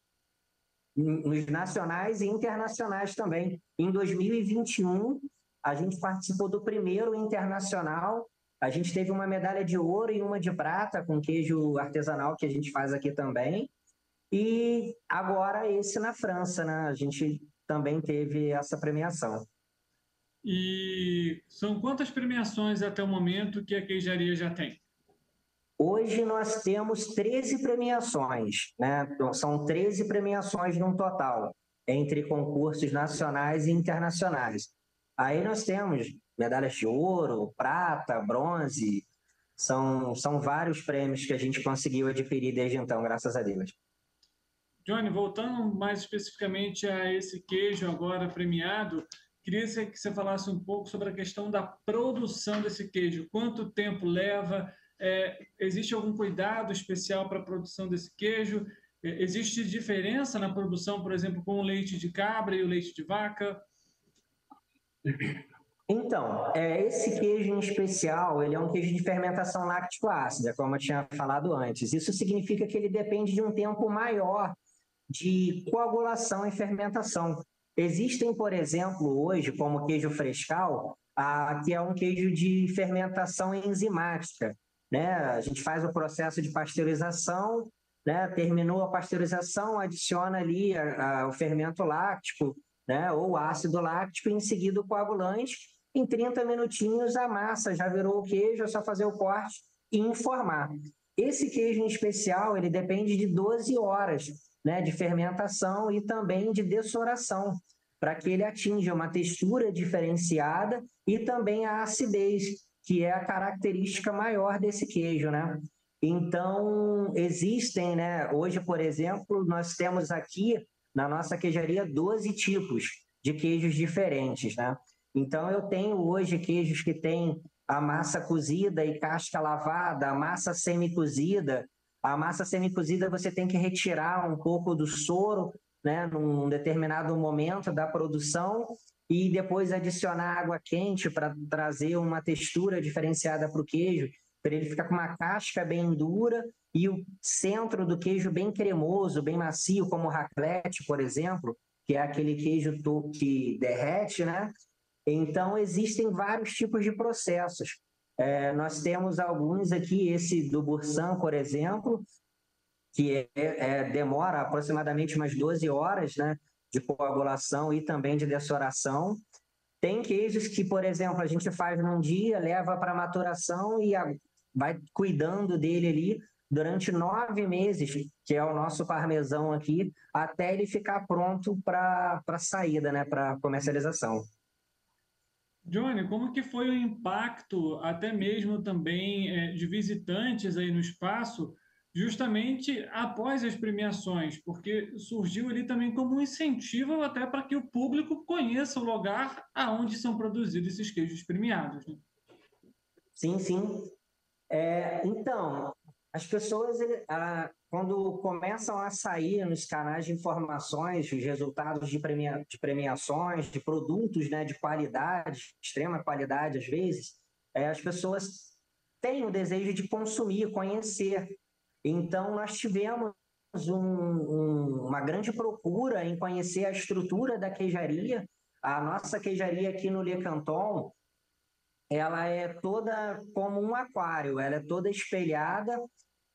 nos nacionais e internacionais também. Em 2021, a gente participou do primeiro internacional. A gente teve uma medalha de ouro e uma de prata com queijo artesanal que a gente faz aqui também. E agora esse na França, né? A gente também teve essa premiação. E são quantas premiações até o momento que a queijaria já tem? Hoje nós temos 13 premiações, né? São 13 premiações no total, entre concursos nacionais e internacionais. Aí nós temos medalhas de ouro, prata, bronze, são vários prêmios que a gente conseguiu adquirir desde então, graças a Deus. Johnny, voltando mais especificamente a esse queijo agora premiado, queria que você falasse um pouco sobre a questão da produção desse queijo. Quanto tempo leva? Existe algum cuidado especial para a produção desse queijo? Existe diferença na produção, por exemplo, com o leite de cabra e o leite de vaca? Então, esse queijo em especial, ele é um queijo de fermentação láctico-ácida, como eu tinha falado antes. Isso significa que ele depende de um tempo maior de coagulação e fermentação. Existem, por exemplo, hoje, como queijo frescal, que é um queijo de fermentação enzimática, né? A gente faz o processo de pasteurização, né? Terminou a pasteurização, adiciona ali o fermento láctico, né? Ou ácido láctico, e em seguida o coagulante. Em 30 minutinhos a massa já virou o queijo, é só fazer o corte e informar. Esse queijo em especial, ele depende de 12 horas, né, de fermentação e também de dessoração, para que ele atinja uma textura diferenciada e também a acidez, que é a característica maior desse queijo, né? Então, existem, né, hoje, por exemplo, nós temos aqui na nossa queijaria 12 tipos de queijos diferentes, né? Então, eu tenho hoje queijos que têm a massa cozida e casca lavada, a massa semicozida. A massa semicozida você tem que retirar um pouco do soro, né, num determinado momento da produção e depois adicionar água quente para trazer uma textura diferenciada para o queijo, para ele ficar com uma casca bem dura e o centro do queijo bem cremoso, bem macio, como o raclette, por exemplo, que é aquele queijo que derrete, né? Então, existem vários tipos de processos. Nós temos alguns aqui, esse do Boursin, por exemplo, que demora aproximadamente umas 12 horas, né, de coagulação e também de dessoração. Tem queijos que, por exemplo, a gente faz num dia, leva para maturação e vai cuidando dele ali durante 9 meses, que é o nosso parmesão aqui, até ele ficar pronto para saída, né, para comercialização. Johnny, como que foi o impacto, até mesmo também de visitantes aí no espaço, justamente após as premiações? Porque surgiu ali também como um incentivo até para que o público conheça o lugar aonde são produzidos esses queijos premiados, né? Sim, sim. Então, as pessoas, quando começam a sair nos canais de informações, os resultados de premiações, de produtos, né, de qualidade, extrema qualidade às vezes, as pessoas têm o desejo de consumir, conhecer. Então, nós tivemos uma grande procura em conhecer a estrutura da queijaria. A nossa queijaria aqui no Le Canton, ela é toda como um aquário, ela é toda espelhada,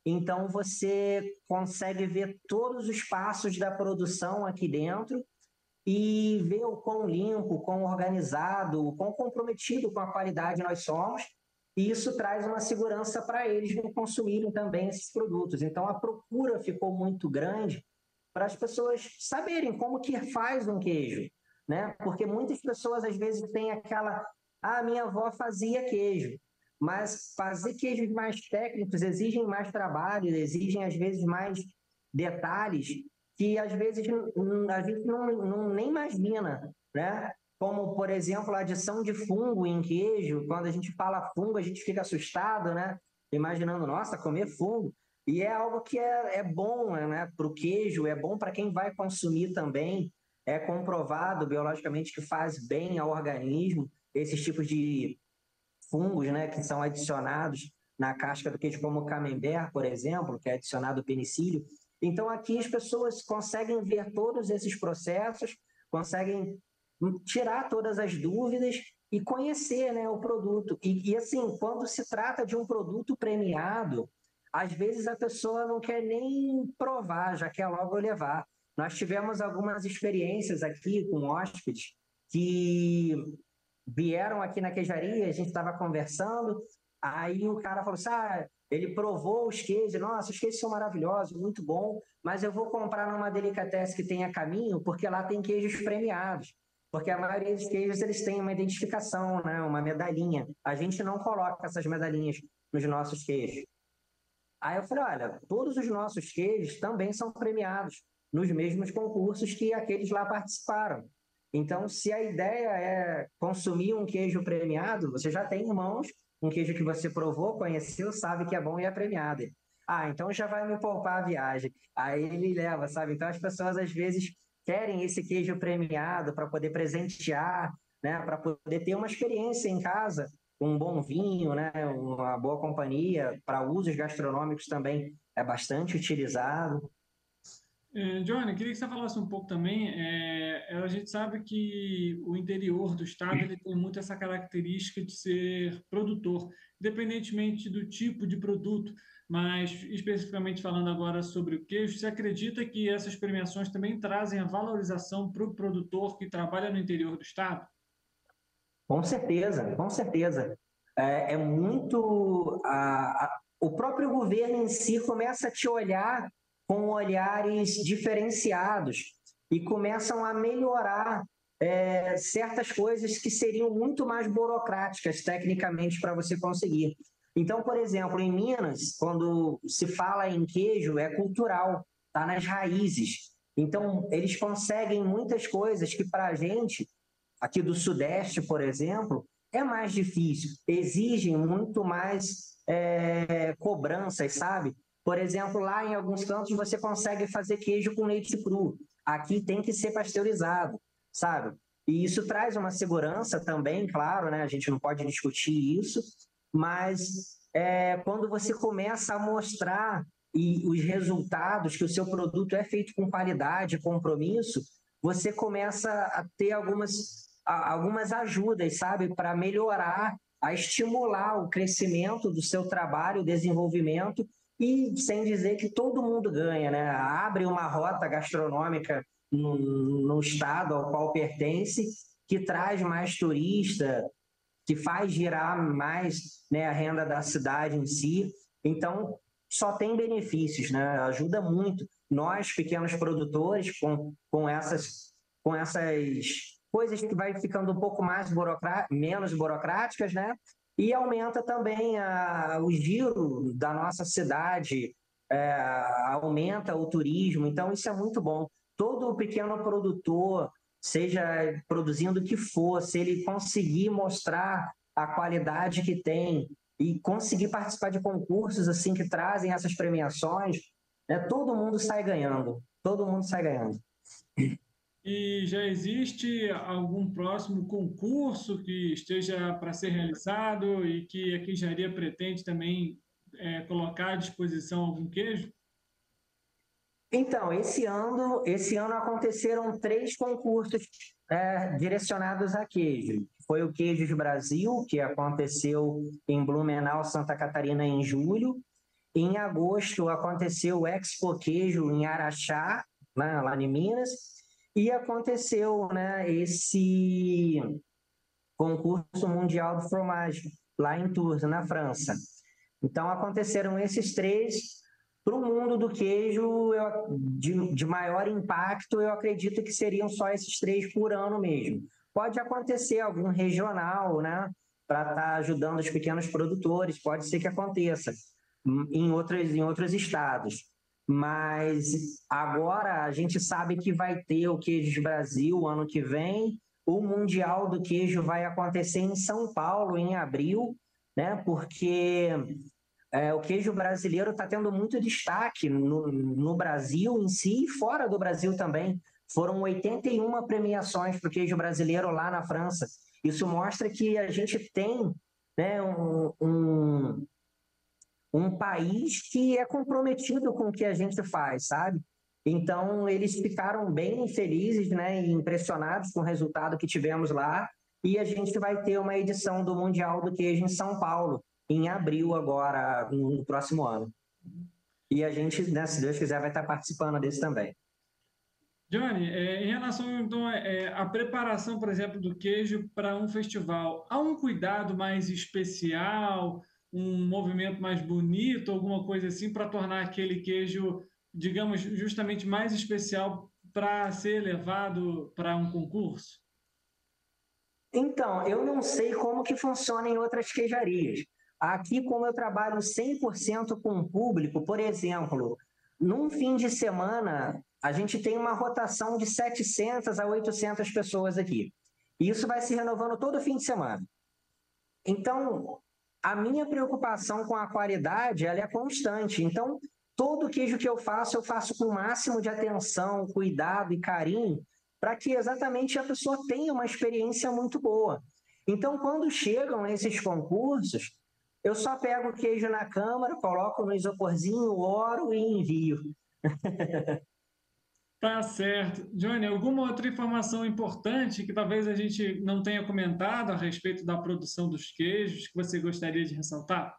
então você consegue ver todos os passos da produção aqui dentro e ver o quão limpo, o quão organizado, o quão comprometido com a qualidade nós somos, e isso traz uma segurança para eles de consumirem também esses produtos. Então a procura ficou muito grande para as pessoas saberem como que faz um queijo, né? Porque muitas pessoas às vezes têm aquela... minha avó fazia queijo, mas fazer queijos mais técnicos exigem mais trabalho, exigem às vezes mais detalhes que às vezes a gente não nem imagina, né? Como, por exemplo, a adição de fungo em queijo. Quando a gente fala fungo, a gente fica assustado, né? Imaginando, nossa, comer fungo. E é algo que é bom, né, para o queijo, é bom para quem vai consumir também. É comprovado biologicamente que faz bem ao organismo esses tipos de fungos, né, que são adicionados na casca do queijo, como o camembert, por exemplo, que é adicionado penicílio. Então, aqui as pessoas conseguem ver todos esses processos, conseguem tirar todas as dúvidas e conhecer, né, o produto. E assim, quando se trata de um produto premiado, às vezes a pessoa não quer nem provar, já quer logo levar. Nós tivemos algumas experiências aqui com hóspedes que vieram aqui na queijaria, a gente estava conversando, aí o cara falou assim, ele provou os queijos, nossa, os queijos são maravilhosos, muito bom, mas eu vou comprar numa delicatessen que tem a caminho, porque lá tem queijos premiados. Porque a maioria dos queijos, eles têm uma identificação, né, uma medalhinha. A gente não coloca essas medalhinhas nos nossos queijos. Aí eu falei, olha, todos os nossos queijos também são premiados nos mesmos concursos que aqueles lá participaram. Então, se a ideia é consumir um queijo premiado, você já tem em mãos um queijo que você provou, conheceu, sabe que é bom e é premiado. Então já vai me poupar a viagem. Aí ele leva, sabe? Então as pessoas às vezes querem esse queijo premiado para poder presentear, né? Para poder ter uma experiência em casa, um bom vinho, né? Uma boa companhia, para usos gastronômicos também é bastante utilizado. Johnny, queria que você falasse um pouco também. A gente sabe que o interior do estado ele tem muito essa característica de ser produtor, independentemente do tipo de produto, mas especificamente falando agora sobre o queijo, você acredita que essas premiações também trazem a valorização para o produtor que trabalha no interior do estado? Com certeza, com certeza. é muito... o próprio governo em si começa a te olhar com olhares diferenciados e começam a melhorar certas coisas que seriam muito mais burocráticas tecnicamente para você conseguir. Então, por exemplo, em Minas, quando se fala em queijo, é cultural, está nas raízes. Então, eles conseguem muitas coisas que para a gente, aqui do Sudeste, por exemplo, é mais difícil, exigem muito mais cobranças, sabe? Por exemplo, lá em alguns cantos você consegue fazer queijo com leite cru. Aqui tem que ser pasteurizado, sabe? E isso traz uma segurança também, claro, né? A gente não pode discutir isso, mas quando você começa a mostrar os resultados, que o seu produto é feito com qualidade, compromisso, você começa a ter algumas ajudas, sabe? Para melhorar, a estimular o crescimento do seu trabalho, o desenvolvimento, e sem dizer que todo mundo ganha, né? Abre uma rota gastronômica no estado ao qual pertence, que traz mais turista, que faz girar mais, né, a renda da cidade em si. Então, só tem benefícios, né? Ajuda muito nós, pequenos produtores, com essas coisas que vai ficando um pouco menos burocráticas, né? E aumenta também o giro da nossa cidade, aumenta o turismo, então isso é muito bom. Todo pequeno produtor, seja produzindo o que for, se ele conseguir mostrar a qualidade que tem e conseguir participar de concursos assim que trazem essas premiações, né, todo mundo sai ganhando, todo mundo sai ganhando. E já existe algum próximo concurso que esteja para ser realizado e que a queijaria pretende também colocar à disposição algum queijo? Então, esse ano aconteceram 3 concursos direcionados a queijo. Foi o Queijos Brasil, que aconteceu em Blumenau, Santa Catarina, em julho. Em agosto aconteceu o Expo Queijo em Araxá, né, lá em Minas. E aconteceu, né, esse concurso mundial de fromage lá em Tours, na França. Então, aconteceram esses 3. Para o mundo do queijo, de maior impacto, eu acredito que seriam só esses 3 por ano mesmo. Pode acontecer algum regional, né, para estar ajudando os pequenos produtores, pode ser que aconteça em outros estados. Mas agora a gente sabe que vai ter o Queijos Brasil ano que vem, o Mundial do Queijo vai acontecer em São Paulo em abril, né, porque... o queijo brasileiro está tendo muito destaque no Brasil em si e fora do Brasil também. Foram 81 premiações para o queijo brasileiro lá na França. Isso mostra que a gente tem, né, um país que é comprometido com o que a gente faz, sabe? Então, eles ficaram bem felizes, né, e impressionados com o resultado que tivemos lá. E a gente vai ter uma edição do Mundial do Queijo em São Paulo, em abril agora, no próximo ano. E a gente, né, se Deus quiser, vai estar participando desse também. Johnny, em relação então, à preparação, por exemplo, do queijo para um festival, há um cuidado mais especial, um movimento mais bonito, alguma coisa assim, para tornar aquele queijo, digamos, justamente mais especial para ser levado para um concurso? Então, eu não sei como que funciona em outras queijarias. Aqui, como eu trabalho 100% com o público, por exemplo, num fim de semana, a gente tem uma rotação de 700 a 800 pessoas aqui. E isso vai se renovando todo fim de semana. Então, a minha preocupação com a qualidade, ela é constante. Então, todo queijo que eu faço com o máximo de atenção, cuidado e carinho, para que exatamente a pessoa tenha uma experiência muito boa. Então, quando chegam esses concursos, eu só pego o queijo na câmara, coloco no isoporzinho, oro e envio. Tá certo. Johnny, alguma outra informação importante que talvez a gente não tenha comentado a respeito da produção dos queijos que você gostaria de ressaltar?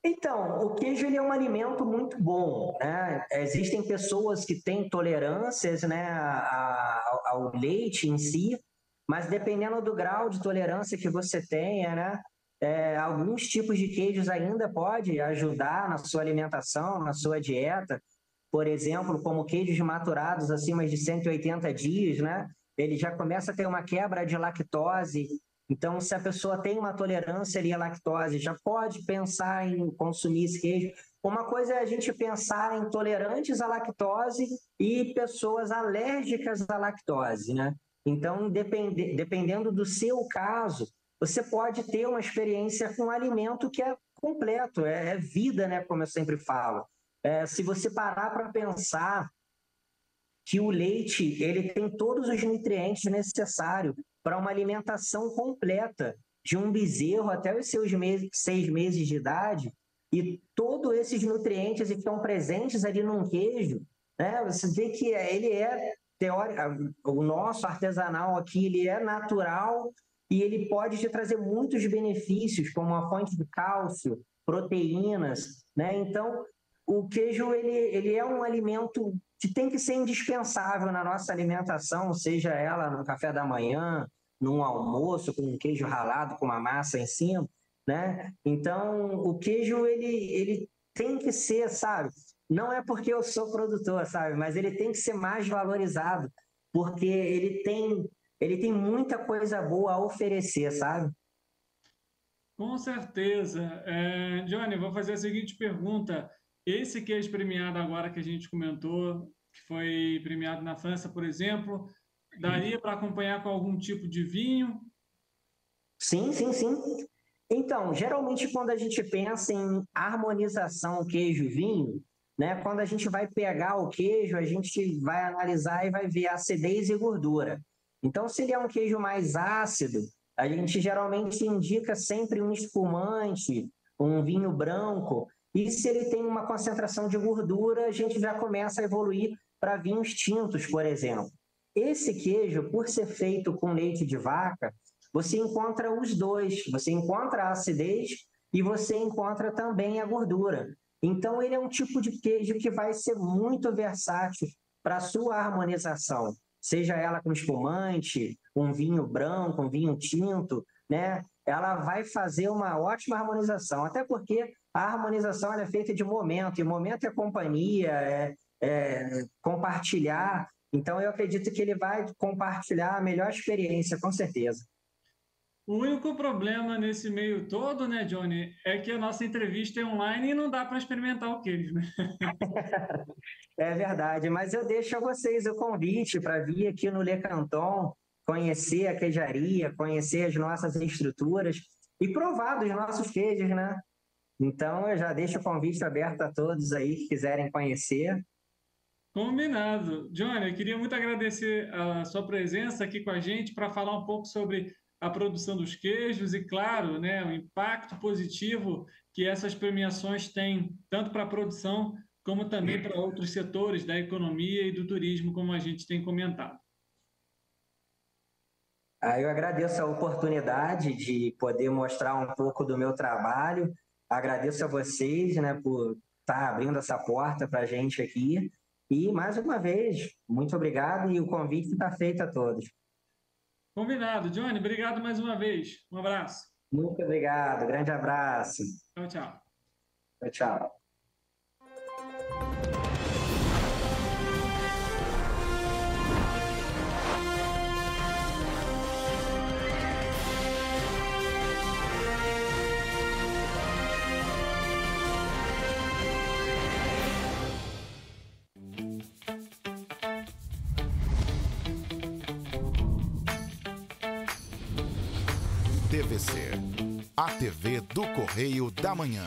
Então, o queijo ele é um alimento muito bom, né? Existem pessoas que têm tolerâncias, né, ao leite em si, mas dependendo do grau de tolerância que você tenha, né, alguns tipos de queijos ainda pode ajudar na sua alimentação, na sua dieta. Por exemplo, como queijos maturados acima de 180 dias, né, ele já começa a ter uma quebra de lactose. Então, se a pessoa tem uma tolerância ali à lactose, já pode pensar em consumir esse queijo. Uma coisa é a gente pensar em tolerantes à lactose e pessoas alérgicas à lactose, né? Então, dependendo do seu caso, você pode ter uma experiência com um alimento que é completo, é vida, né? Como eu sempre falo. Se você parar para pensar que o leite ele tem todos os nutrientes necessários para uma alimentação completa de um bezerro até os seus 6 meses de idade, e todos esses nutrientes estão presentes ali num queijo, né? Você vê que ele é teórico, o nosso artesanal aqui, ele é natural e ele pode te trazer muitos benefícios, como a fonte de cálcio, proteínas, né? Então, o queijo ele é um alimento que tem que ser indispensável na nossa alimentação, seja ela no café da manhã, num almoço, com um queijo ralado, com uma massa em cima, né? Então, o queijo, ele tem que ser, sabe? Não é porque eu sou produtor, sabe? Mas ele tem que ser mais valorizado, porque ele tem muita coisa boa a oferecer, sabe? Com certeza. Johnny, vou fazer a seguinte pergunta. Esse queijo premiado agora que a gente comentou, que foi premiado na França, por exemplo, daria para acompanhar com algum tipo de vinho? Sim, sim, sim. Então, geralmente quando a gente pensa em harmonização queijo-vinho, né, quando a gente vai pegar o queijo, a gente vai analisar e vai ver acidez e gordura. Então, se ele é um queijo mais ácido, a gente geralmente indica sempre um espumante, um vinho branco. E se ele tem uma concentração de gordura, a gente já começa a evoluir para vinhos tintos, por exemplo. Esse queijo, por ser feito com leite de vaca, você encontra os dois. Você encontra a acidez e você encontra também a gordura. Então, ele é um tipo de queijo que vai ser muito versátil para a sua harmonização. Seja ela com espumante, um vinho branco, um vinho tinto, né? Ela vai fazer uma ótima harmonização. Até porque a harmonização ela é feita de momento. E momento é companhia, é compartilhar. Então, eu acredito que ele vai compartilhar a melhor experiência, com certeza. O único problema nesse meio todo, né, Johnny, é que a nossa entrevista é online e não dá para experimentar o queijo, né? É verdade, mas eu deixo a vocês o convite para vir aqui no Le Canton, conhecer a queijaria, conhecer as nossas estruturas e provar dos nossos queijos, né? Então, eu já deixo o convite aberto a todos aí que quiserem conhecer. Combinado. Johnny, eu queria muito agradecer a sua presença aqui com a gente para falar um pouco sobre a produção dos queijos e, claro, né, o impacto positivo que essas premiações têm, tanto para a produção como também para outros setores da economia e do turismo, como a gente tem comentado. Eu agradeço a oportunidade de poder mostrar um pouco do meu trabalho. Agradeço a vocês, né, por estar abrindo essa porta para a gente aqui. E, mais uma vez, muito obrigado e o convite está feito a todos. Combinado. Johnny, obrigado mais uma vez. Um abraço. Muito obrigado. Grande abraço. Tchau, tchau. Tchau, tchau. TVC, a TV do Correio da Manhã.